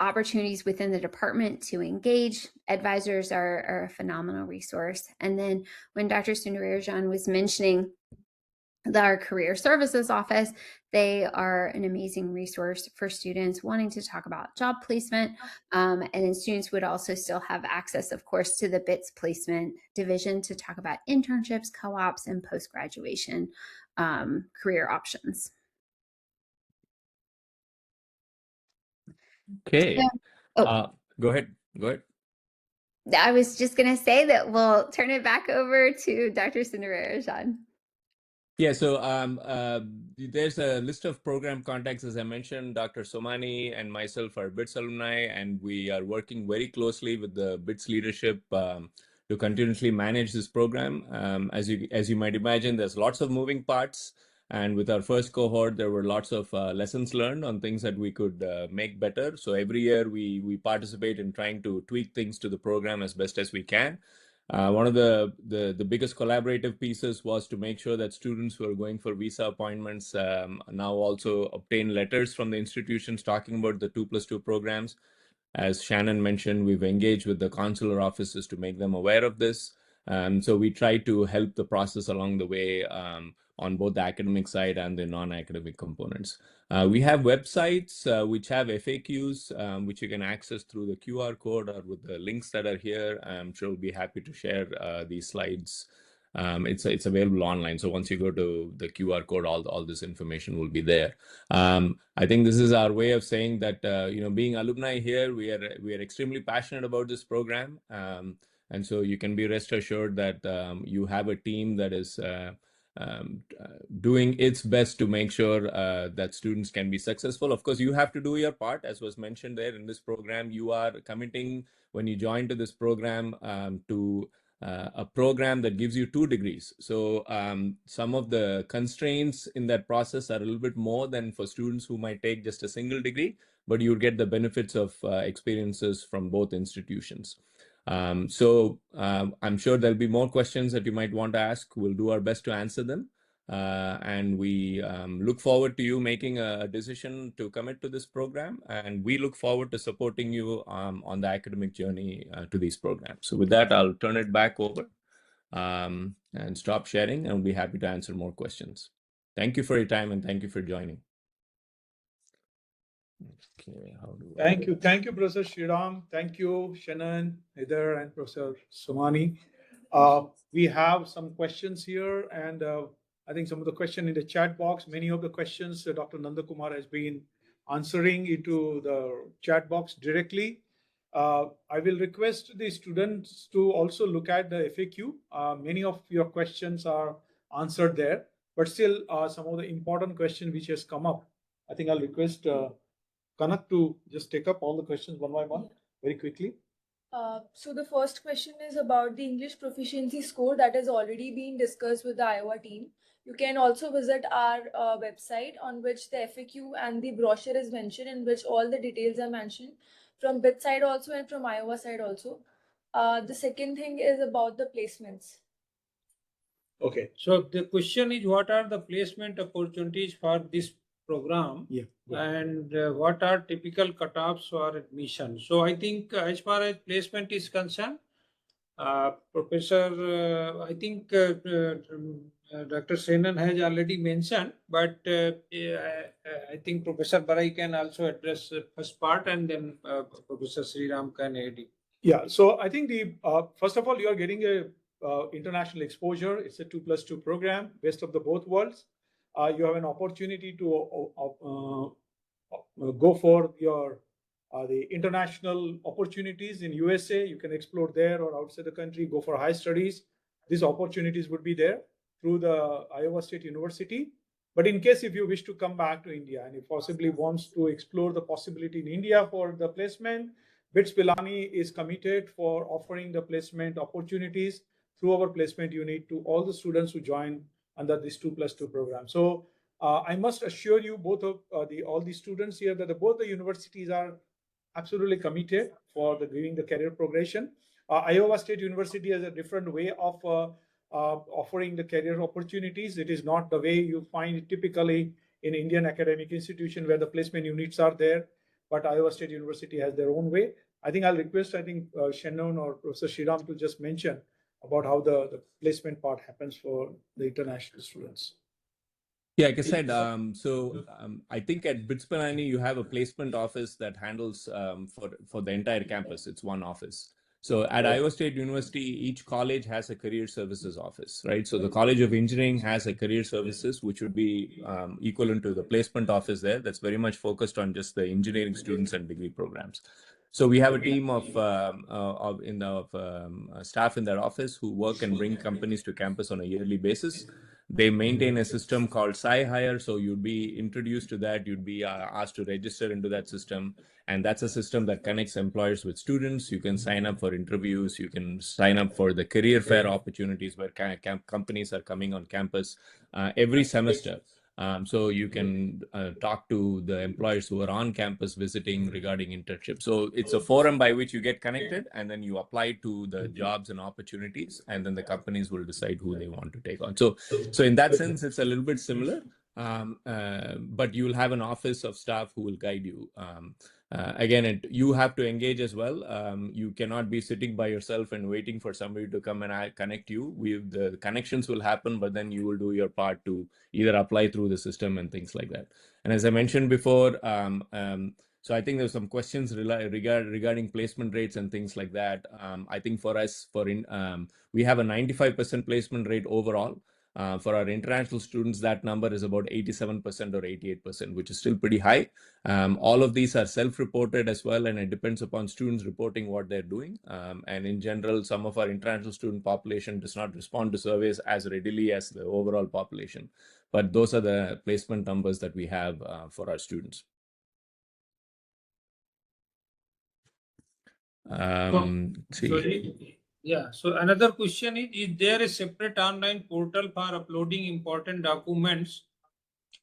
opportunities within the department to engage. Advisors are a phenomenal resource. And then when Dr. Sundararajan was mentioning our career services office, they are an amazing resource for students wanting to talk about job placement. And then students would also still have access, of course, to the BITS placement division to talk about internships, co-ops, and post-graduation career options. Okay. Go ahead. I was just going to say that we'll turn it back over to Dr. Sundararajan. Yeah, so there's a list of program contacts. As I mentioned, Dr. Somani and myself are BITS alumni, and we are working very closely with the BITS leadership to continuously manage this program. As you might imagine, there's lots of moving parts. And with our first cohort, there were lots of lessons learned on things that we could make better. So every year we participate in trying to tweak things to the program as best as we can. One of the biggest collaborative pieces was to make sure that students who are going for visa appointments now also obtain letters from the institutions talking about the 2+2 programs. As Shannon mentioned, we've engaged with the consular offices to make them aware of this. So we try to help the process along the way on both the academic side and the non-academic components. We have websites which have FAQs, which you can access through the QR code or with the links that are here. I'm sure we'll be happy to share these slides. It's available online. So once you go to the QR code, all this information will be there. I think this is our way of saying that, being alumni here, we are extremely passionate about this program. And so you can be rest assured that you have a team that is doing its best to make sure that students can be successful. Of course, you have to do your part, as was mentioned there in this program. You are committing when you join to this program to a program that gives you 2 degrees. So some of the constraints in that process are a little bit more than for students who might take just a single degree, but you get the benefits of experiences from both institutions. I'm sure there'll be more questions that you might want to ask. We'll do our best to answer them. And we look forward to you making a decision to commit to this program. And we look forward to supporting you on the academic journey to these programs. So with that, I'll turn it back over and stop sharing, and I'll be happy to answer more questions. Thank you for your time, and thank you for joining. Okay, how do I... Thank you, Professor Sriram. Thank you, Shannon, Heather, and Professor Somani. We have some questions here, and I think some of the questions in the chat box, many of the questions Dr. Nandakumar has been answering into the chat box directly. I will request the students to also look at the FAQ. Many of your questions are answered there, but still some of the important questions which has come up, I think I'll request Kanak to just take up all the questions one by one very quickly. So the first question is about the English proficiency score that has already been discussed with the Iowa team. You can also visit our website on which the FAQ and the brochure is mentioned, in which all the details are mentioned from BITS side also and from Iowa side also. The second thing is about the placements. Okay. So the question is, what are the placement opportunities for this program? Yeah. And what are typical cutoffs for admission? So I think as far as placement is concerned, Professor, I think Dr. Senan has already mentioned, but I think Professor Barai can also address the first part, and then Professor Sriram can add it. Yeah, so I think the first of all, you are getting a international exposure. It's a 2+2 program, best of the both worlds. You have an opportunity to go for your the international opportunities in USA. You can explore there or outside the country, go for high studies. These opportunities would be there through the Iowa State University. But in case if you wish to come back to India and if possibly wants to explore the possibility in India for the placement, BITS Pilani is committed for offering the placement opportunities through our placement unit to all the students who join under this 2+2 program. So I must assure you both of all the students here that both the universities are absolutely committed for giving the career progression. Iowa State University has a different way of offering the career opportunities. It is not the way you find typically in Indian academic institution where the placement units are there, but Iowa State University has their own way. I think I'll request, Shannon or Professor Sriram to just mention about how the placement part happens for the international students. Yeah, like I said, I think at BITS Pilani, you have a placement office that handles for the entire campus. It's one office. So at Iowa State University, each college has a career services office, right? So the College of Engineering has a career services, which would be equivalent to the placement office there. That's very much focused on just the engineering students and degree programs. So we have a team of staff in that office who work and bring companies to campus on a yearly basis. They maintain a system called SciHire, so you'd be introduced to that. You'd be asked to register into that system, and that's a system that connects employers with students. You can sign up for interviews. You can sign up for the career fair opportunities where companies are coming on campus every semester. So you can talk to the employers who are on campus visiting regarding internship. So it's a forum by which you get connected, and then you apply to the jobs and opportunities, and then the companies will decide who they want to take on. So in that sense, it's a little bit similar, but you'll have an office of staff who will guide you. Again, you have to engage as well. You cannot be sitting by yourself and waiting for somebody to come and connect you. The connections will happen, but then you will do your part to either apply through the system and things like that. And as I mentioned before, so I think there's some questions regarding placement rates and things like that. I think for us, we have a 95% placement rate overall. For our international students, that number is about 87% or 88%, which is still pretty high. All of these are self-reported as well, and it depends upon students reporting what they're doing. And in general, some of our international student population does not respond to surveys as readily as the overall population. But those are the placement numbers that we have for our students. So another question is there a separate online portal for uploading important documents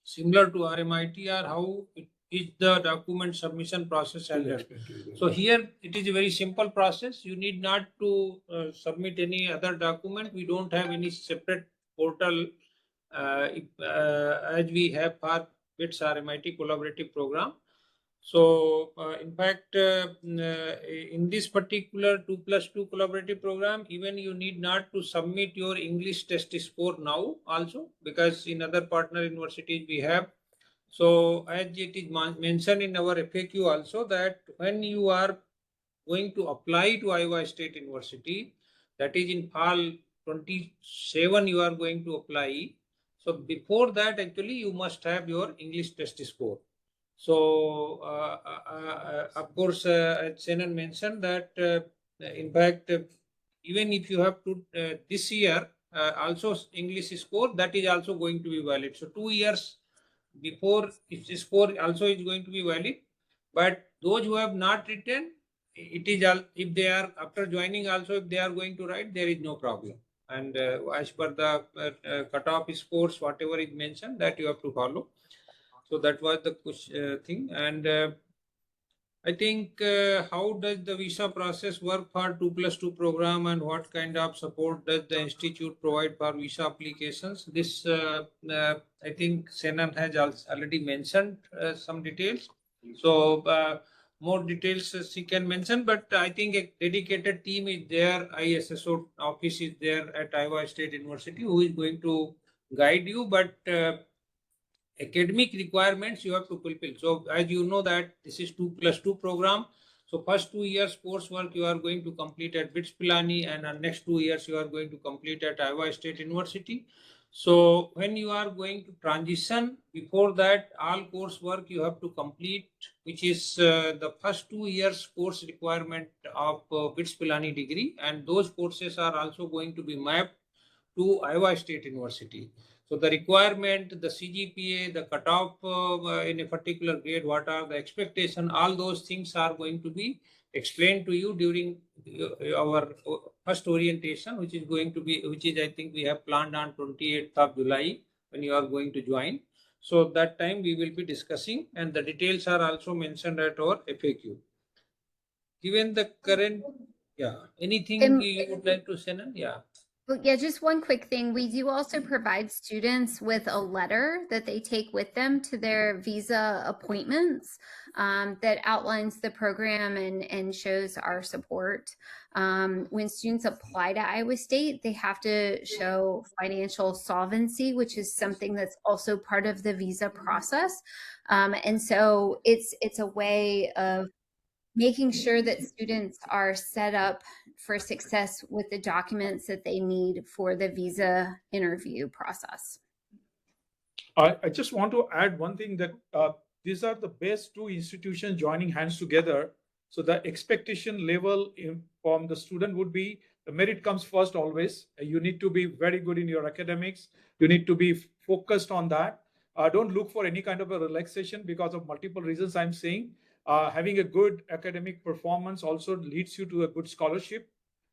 similar to RMIT, or how is the document submission process handled? So here it is a very simple process. You need not to submit any other document. We don't have any separate portal as we have for BITS RMIT collaborative program. So in fact, in this particular 2+2 collaborative program, even you need not to submit your English test score now also, because in other partner universities we have. So as it is mentioned in our FAQ also, that when you are going to apply to Iowa State University, that is in fall 27 you are going to apply. So before that, actually you must have your English test score. So, of course, as Senan mentioned that, in fact, even if you have to this year also English score, that is also going to be valid. So 2 years before, if the score also is going to be valid. But those who have not written, it is if they are after joining also, if they are going to write, there is no problem. And as per the cutoff scores, whatever is mentioned, that you have to follow. So that was the thing. And I think how does the visa process work for 2+2 program, and what kind of support does the institute provide for visa applications? This I think Senan has already mentioned some details. So more details she can mention, but I think a dedicated team is there. ISSO office is there at Iowa State University who is going to guide you, but academic requirements you have to fulfill. So as you know that this is 2+2 program. So first 2 years coursework you are going to complete at BITS Pilani, and next 2 years you are going to complete at Iowa State University. So when you are going to transition, before that all coursework you have to complete, which is the first 2 years course requirement of BITS Pilani degree, and those courses are also going to be mapped to Iowa State University. So the requirement, the CGPA, the cutoff in a particular grade, what are the expectation, all those things are going to be explained to you during our first orientation, which is I think we have planned on 28th of July when you are going to join. So that time we will be discussing, and the details are also mentioned at our FAQ. Given the current, anything you would like to say? Well, yeah, just one quick thing. We do also provide students with a letter that they take with them to their visa appointments that outlines the program and shows our support. When students apply to Iowa State, they have to show financial solvency, which is something that's also part of the visa process. And so it's a way of making sure that students are set up for success with the documents that they need for the visa interview process. I just want to add one thing, that these are the best two institutions joining hands together. So the expectation level from the student would be the merit comes first always. You need to be very good in your academics. You need to be focused on that. Don't look for any kind of a relaxation because of multiple reasons I'm saying. Having a good academic performance also leads you to a good scholarship,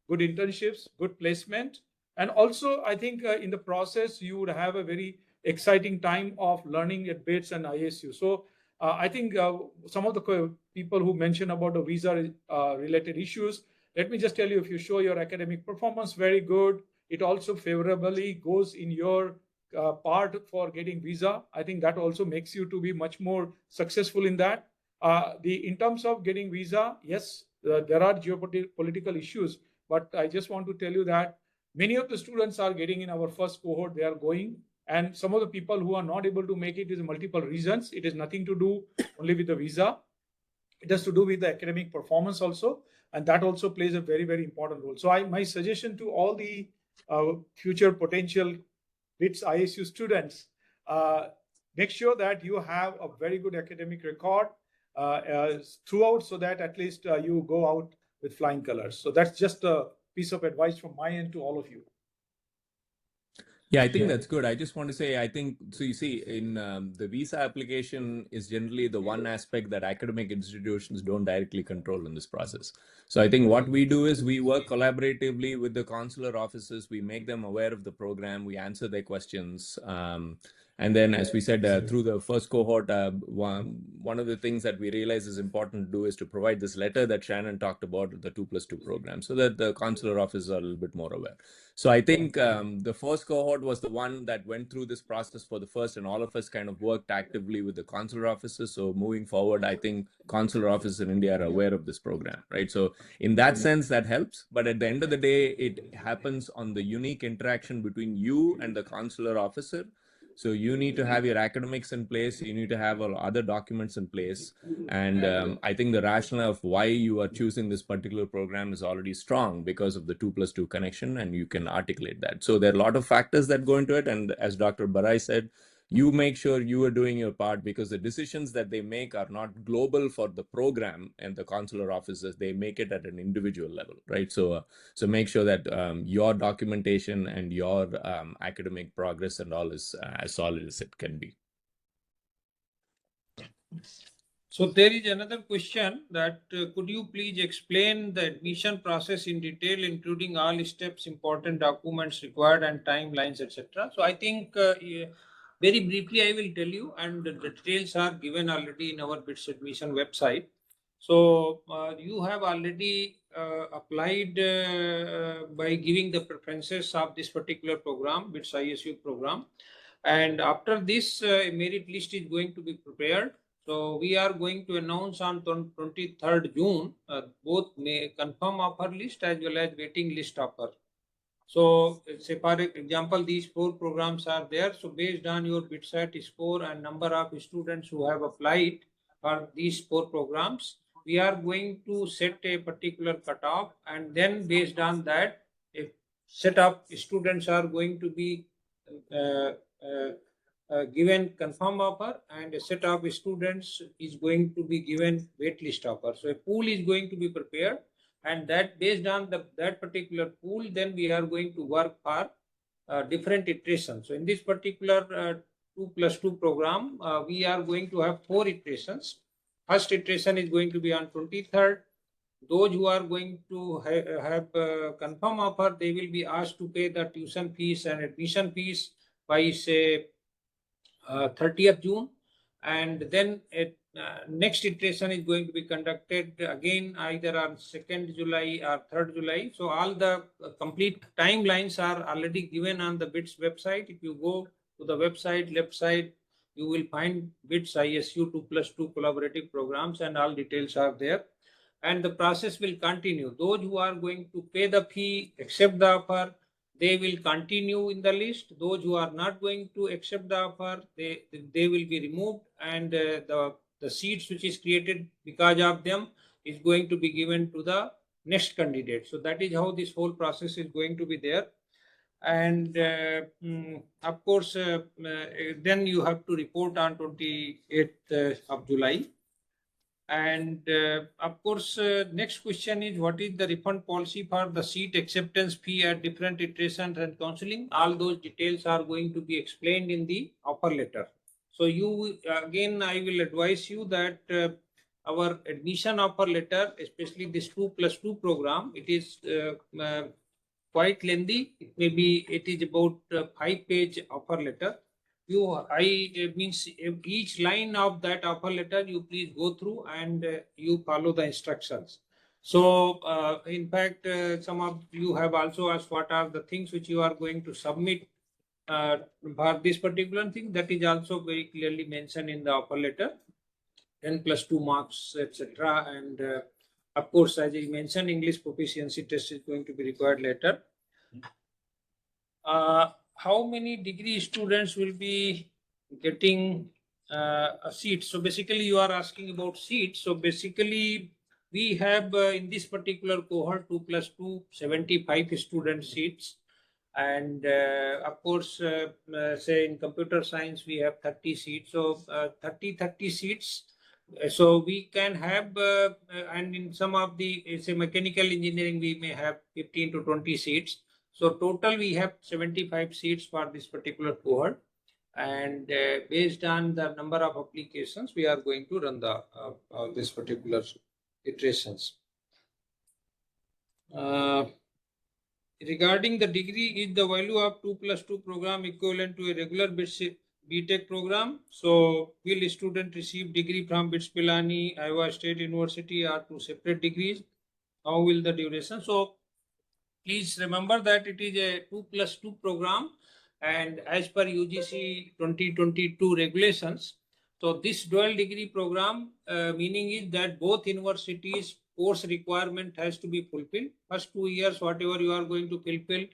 good internships, good placement. And also, I think in the process, you would have a very exciting time of learning at BITS and ISU. So I think some of the people who mentioned about the visa related issues, let me just tell you, if you show your academic performance very good, it also favorably goes in your part for getting visa. I think that also makes you to be much more successful in that. In terms of getting visa, yes, there are geopolitical issues, but I just want to tell you that many of the students are getting in our first cohort, they are going, and some of the people who are not able to make it is multiple reasons. It is nothing to do only with the visa. It has to do with the academic performance also, and that also plays a very, very important role. So my suggestion to all the future potential BITS-ISU students, make sure that you have a very good academic record throughout, so that at least you go out with flying colors. So that's just a piece of advice from my end to all of you. Yeah, I think that's good. I just want to say, I think, so you see, in the visa application is generally the one aspect that academic institutions don't directly control in this process. So I think what we do is we work collaboratively with the consular offices. We make them aware of the program. We answer their questions. And then, as we said, through the first cohort, one of the things that we realize is important to do is to provide this letter that Shannon talked about, the 2+2 program, so that the consular offices are a little bit more aware. So I think the first cohort was the one that went through this process for the first, and all of us kind of worked actively with the consular offices. So moving forward, I think consular offices in India are aware of this program, right? So in that sense, that helps. But at the end of the day, it happens on the unique interaction between you and the consular officer. So you need to have your academics in place. You need to have all other documents in place. And I think the rationale of why you are choosing this particular program is already strong because of the 2+2 connection, and you can articulate that. So there are a lot of factors that go into it. And as Dr. Barai said, you make sure you are doing your part, because the decisions that they make are not global for the program and the consular offices. They make it at an individual level, right? So make sure that your documentation and your academic progress and all is as solid as it can be. So there is another question that could you please explain the admission process in detail, including all steps, important documents required, and timelines, etc. So I think very briefly I will tell you, and the details are given already in our BITS admission website. So you have already applied by giving the preferences of this particular program, BITS-ISU program. And after this, a merit list is going to be prepared. So we are going to announce on 23rd June, both may confirm offer list as well as waiting list offer. So say for example, these 4 programs are there. So based on your BITSAT score and number of students who have applied for these 4 programs, we are going to set a particular cutoff, and then based on that, a set of students are going to be given confirm offer, and a set of students is going to be given wait list offer. So a pool is going to be prepared, and that based on that particular pool, then we are going to work for different iterations. So in this particular 2+2 program, we are going to have 4 iterations. First iteration is going to be on 23rd. Those who are going to have confirm offer, they will be asked to pay the tuition fees and admission fees by say 30th June, and then next iteration is going to be conducted again either on 2nd July or 3rd July. So all the complete timelines are already given on the BITS website. If you go to the website, left side, you will find BITS-ISU 2+2 collaborative programs, and all details are there. And the process will continue. Those who are going to pay the fee, accept the offer, they will continue in the list. Those who are not going to accept the offer, they will be removed, and the seats which is created because of them is going to be given to the next candidate. So that is how this whole process is going to be there. And of course, then you have to report on 28th of July. And of course, next question is, what is the refund policy for the seat acceptance fee at different iterations and counseling? All those details are going to be explained in the offer letter. So you, again, I will advise you that our admission offer letter, especially this 2+2 program, it is quite lengthy. It is about 5-page offer letter. Means each line of that offer letter, you please go through and you follow the instructions. So in fact, some of you have also asked what are the things which you are going to submit for this particular thing. That is also very clearly mentioned in the offer letter, 10+2 marks, etc. And of course, as I mentioned, English proficiency test is going to be required later. How many degree students will be getting a seat? So basically you are asking about seats. So basically we have in this particular cohort 2+2 75 student seats, And of course, say in computer science, we have 30 seats. So 30 seats. So we can have, and in some of the, say, mechanical engineering, we may have 15 to 20 seats. So total, we have 75 seats for this particular cohort. And based on the number of applications, we are going to run the this particular iterations. Regarding the degree, is the value of 2+2 program equivalent to a regular BTech program? So will student receive degree from BITS Pilani, Iowa State University, or two separate degrees? How will the duration? So please remember that it is a 2+2 program, and as per UGC 2022 regulations, so this dual degree program, meaning is that both universities course requirement has to be fulfilled. First 2 years, whatever you are going to fulfill,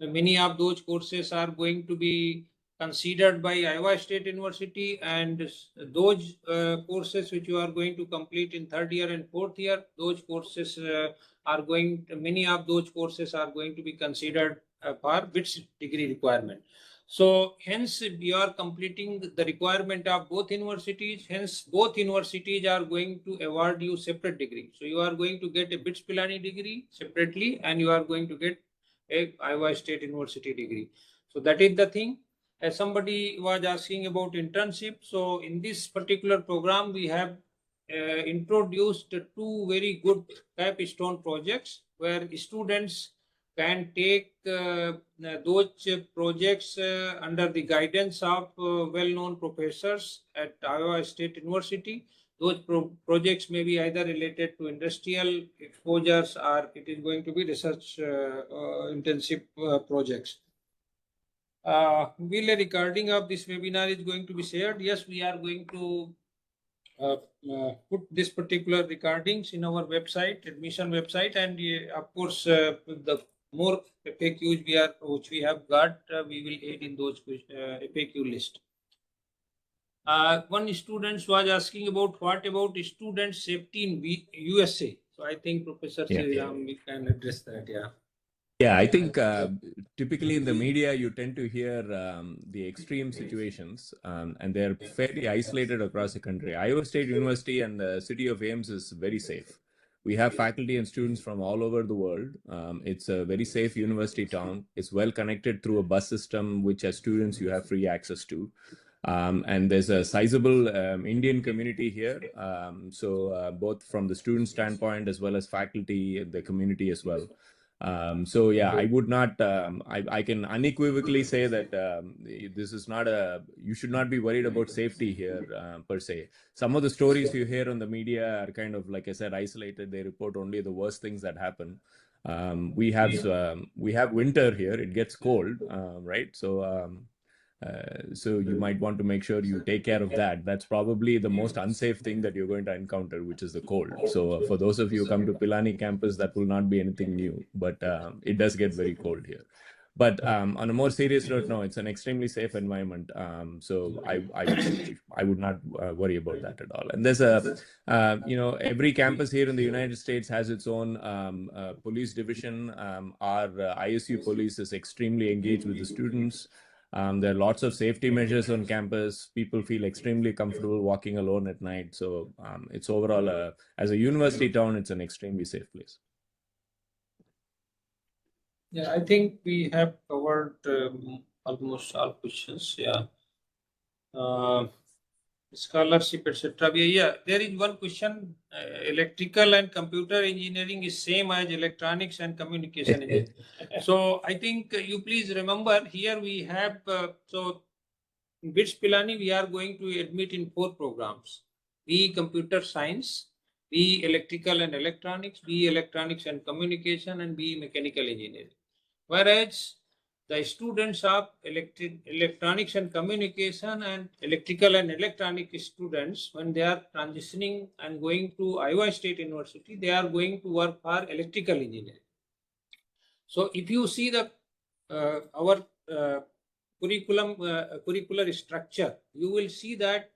many of those courses are going to be considered by Iowa State University, and those courses which you are going to complete in 3rd year and 4th year, those courses many of those courses are going to be considered for BITS degree requirement. So hence we are completing the requirement of both universities. Hence both universities are going to award you separate degree. So you are going to get a BITS Pilani degree separately, and you are going to get a Iowa State University degree. So that is the thing. As somebody was asking about internship, so in this particular program we have introduced two very good capstone projects where students can take those projects under the guidance of well-known professors at Iowa State University. Those projects may be either related to industrial exposures, or it is going to be research intensive projects. Will a recording of this webinar is going to be shared? Yes, we are going to put this particular recordings in our website, admission website, and of course, the more FAQs which we have got, we will add in those FAQ list. One student was asking about what about student safety in USA. So I think Professor Sriram, we can address that. Yeah. Yeah, I think typically in the media, you tend to hear the extreme situations, and they're fairly isolated across the country. Iowa State University and the city of Ames is very safe. We have faculty and students from all over the world. It's a very safe university town. It's well connected through a bus system, which as students you have free access to. And there's a sizable Indian community here. So both from the student standpoint as well as faculty, the community as well. So yeah, I would not, I can unequivocally say that this is not you should not be worried about safety here per se. Some of the stories you hear on the media are kind of, like I said, isolated. They report only the worst things that happen. We have winter here. It gets cold, right? So you might want to make sure you take care of that. That's probably the most unsafe thing that you're going to encounter, which is the cold. So for those of you who come to Pilani campus, that will not be anything new, but it does get very cold here. But on a more serious note, no, it's an extremely safe environment. So I would not worry about that at all. And there's every campus here in the United States has its own police division. Our ISU police is extremely engaged with the students. There are lots of safety measures on campus. People feel extremely comfortable walking alone at night. So it's overall, as a university town, it's an extremely safe place. Yeah, I think we have covered almost all questions. Yeah. Scholarship, etc. Yeah, there is one question. Electrical and computer engineering is same as electronics and communication engineering. So I think you please remember here we have, so in BITS Pilani, we are going to admit in 4 programs: BE Computer Science, BE Electrical and Electronics, BE Electronics and Communication, and BE Mechanical Engineering. Whereas the students of electronics and communication and electrical and electronic students, when they are transitioning and going to Iowa State University, they are going to work for electrical engineering. So if you see the our curricular structure, you will see that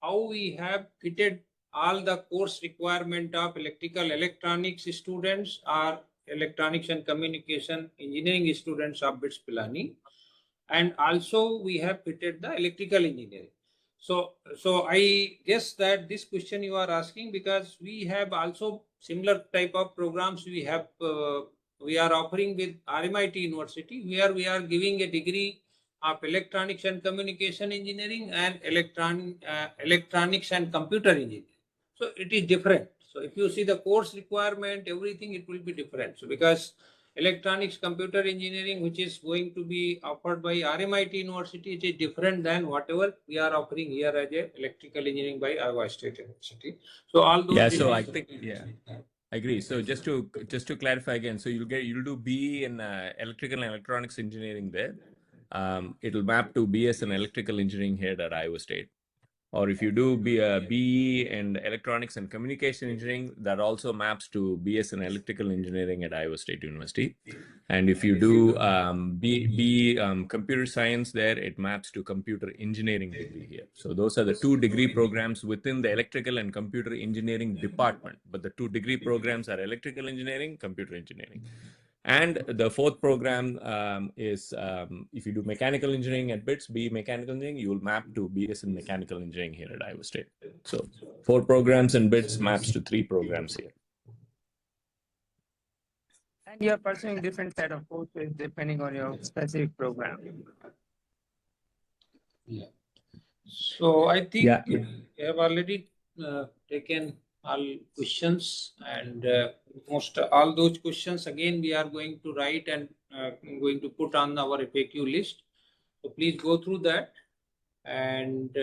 how we have fitted all the course requirement of electrical electronics students, or electronics and communication engineering students of BITS Pilani. And also we have fitted the electrical engineering. So I guess that this question you are asking because we have also similar type of programs we have we are offering with RMIT University, where we are giving a degree of electronics and communication engineering and electronics and computer engineering. So it is different. So if you see the course requirement, everything, it will be different. So because electronics computer engineering, which is going to be offered by RMIT University, it is different than whatever we are offering here as a electrical engineering by Iowa State University. So all those. Yeah, so I think, yeah, I agree. So just to clarify again, so you'll do BE in electrical and electronics engineering there. It'll map to BS in electrical engineering here at Iowa State. Or if you do BE and electronics and communication engineering, that also maps to BS in electrical engineering at Iowa State University. And if you do BE computer science there, it maps to computer engineering degree here. So those are the 2 degree programs within the electrical and computer engineering department. But the 2 degree programs are electrical engineering, computer engineering. And the 4th program is if you do mechanical engineering at BITS, BE mechanical engineering, you will map to BS in mechanical engineering here at Iowa State. So 4 programs in BITS maps to 3 programs here. And you're pursuing different set of courses depending on your specific program. Yeah. So I think we have already taken all questions, and most all those questions again we are going to write and going to put on our FAQ list. So please go through that. And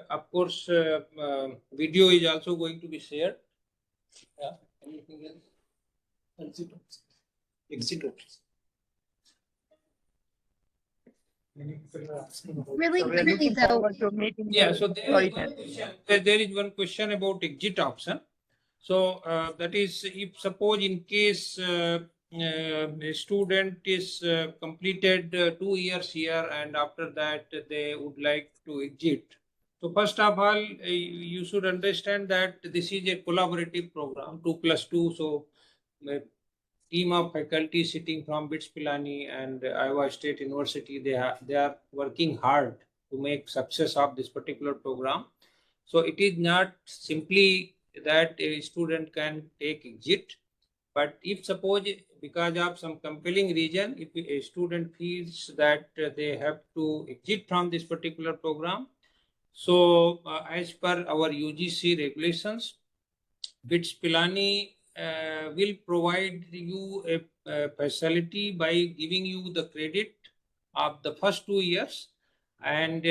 of course, video is also going to be shared. Yeah. Anything else? Exit options. Really So we're quickly looking though, forward to meeting Yeah, you. so there is one question about exit option. So that is, if suppose in case a student is completed 2 years here and after that they would like to exit. So first of all, you should understand that this is a collaborative program, 2+2. So team of faculty sitting from BITS Pilani and Iowa State University, they are working hard to make success of this particular program. So it is not simply that a student can take exit, but if suppose because of some compelling reason, if a student feels that they have to exit from this particular program, so as per our UGC regulations, BITS Pilani will provide you a facility by giving you the credit of the first 2 years, and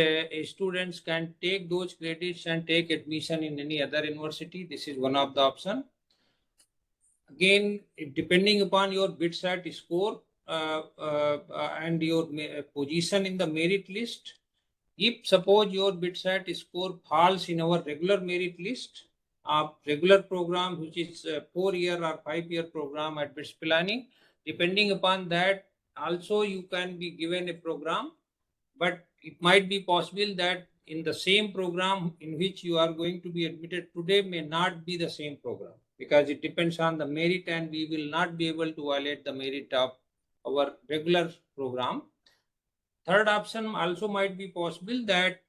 students can take those credits and take admission in any other university. This is one of the option. Again, depending upon your BITSAT score and your position in the merit list, if suppose your BITSAT score falls in our regular merit list, regular program, which is a 4-year or 5-year program at BITS Pilani, depending upon that, also you can be given a program, but it might be possible that in the same program in which you are going to be admitted today may not be the same program, because it depends on the merit and we will not be able to violate the merit of our regular program. Third option also might be possible that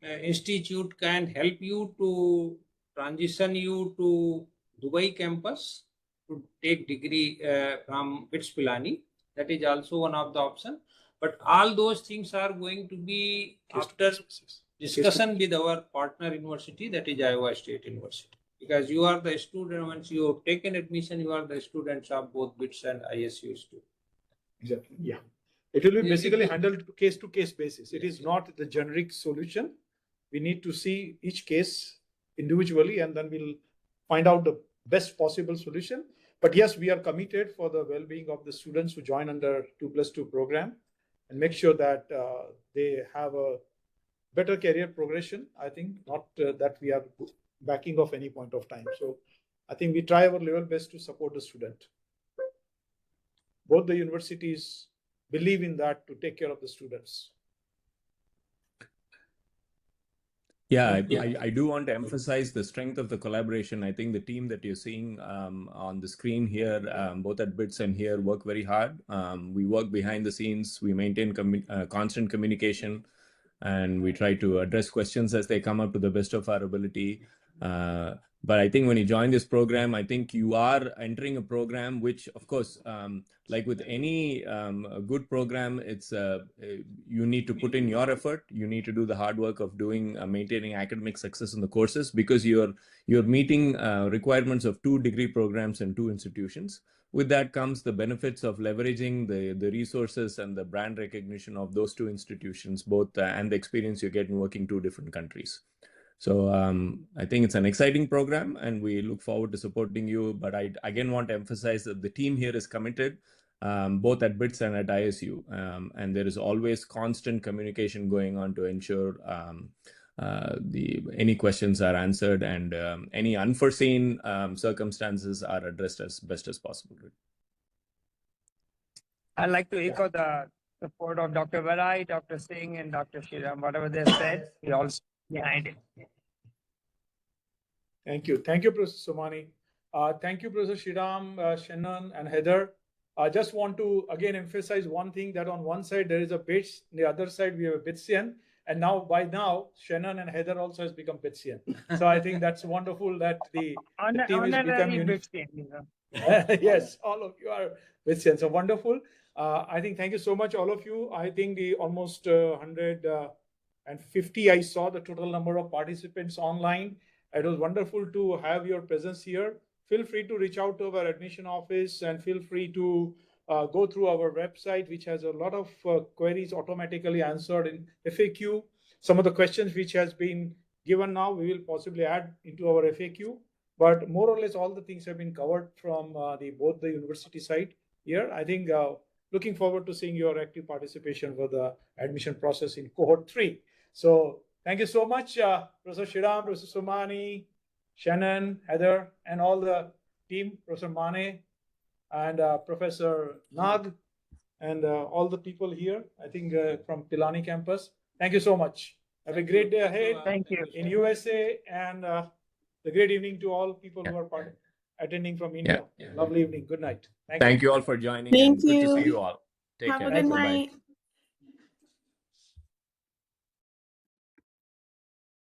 institute can help you to transition you to Dubai campus to take degree from BITS Pilani. That is also one of the option. But all those things are going to be after discussion with our partner university, that is Iowa State University. Because you are the student, once you have taken admission, you are the students of both BITS and ISU too. Exactly. Yeah. It will be basically handled case to case basis. It is not the generic solution. We need to see each case individually and then we'll find out the best possible solution. But yes, we are committed for the well-being of the students who join under 2+2 program and make sure that they have a better career progression. I think not that we are backing off any point of time. So I think we try our level best to support the student. Both the universities believe in that to take care of the students. Yeah, Thank you. I do want to emphasize the strength of the collaboration. I think the team that you're seeing on the screen here, both at BITS and here, work very hard. We work behind the scenes. We maintain constant communication, and we try to address questions as they come up to the best of our ability. But I think when you join this program, I think you are entering a program which, of course, like with any a good program, it's you need to put in your effort. You need to do the hard work of doing maintaining academic success in the courses, because you're meeting requirements of 2 degree programs and 2 institutions. With that comes the benefits of leveraging the resources and the brand recognition of those 2 institutions, both and the experience you get in working 2 different countries. So I think it's an exciting program, and we look forward to supporting you. But I again want to emphasize that the team here is committed, both at BITS and at ISU, and there is always constant communication going on to ensure any questions are answered, and any unforeseen circumstances are addressed as best as possible. I'd like to echo the support of Dr. Varai, Dr. Singh, and Dr. Shriram. Whatever they said, we all stand behind it. Thank you. Thank you, Professor Somani. Thank you, Professor Shriram, Shannon, and Heather. I just want to again emphasize one thing, that on one side there is a BITS, on the other side we have a BITSian, and by now Shannon and Heather also has become BITSian. So I think that's wonderful that the team is becoming yes, all of you are BITSian. So wonderful. I think thank you so much, all of you. I think the almost 150 I saw the total number of participants online. It was wonderful to have your presence here. Feel free to reach out to our admission office, and feel free to go through our website, which has a lot of queries automatically answered in FAQ. Some of the questions which has been given now, we will possibly add into our FAQ. But more or less, all the things have been covered from both the university side here. I think looking forward to seeing your active participation for the admission process in cohort 3. So thank you so much, Professor Shriram, Professor Somani, Shannon, Heather, and all the team, Professor Mane, and Professor Nag, and all the people here, I think from Pilani campus. Thank you so much. Have a great day ahead. Thank you. In USA, and a great evening to all people who are attending from India. Lovely evening. Good night. Thank you all for joining. Thank and you. Good to see you all. Take Have care. a good Bye-bye. night.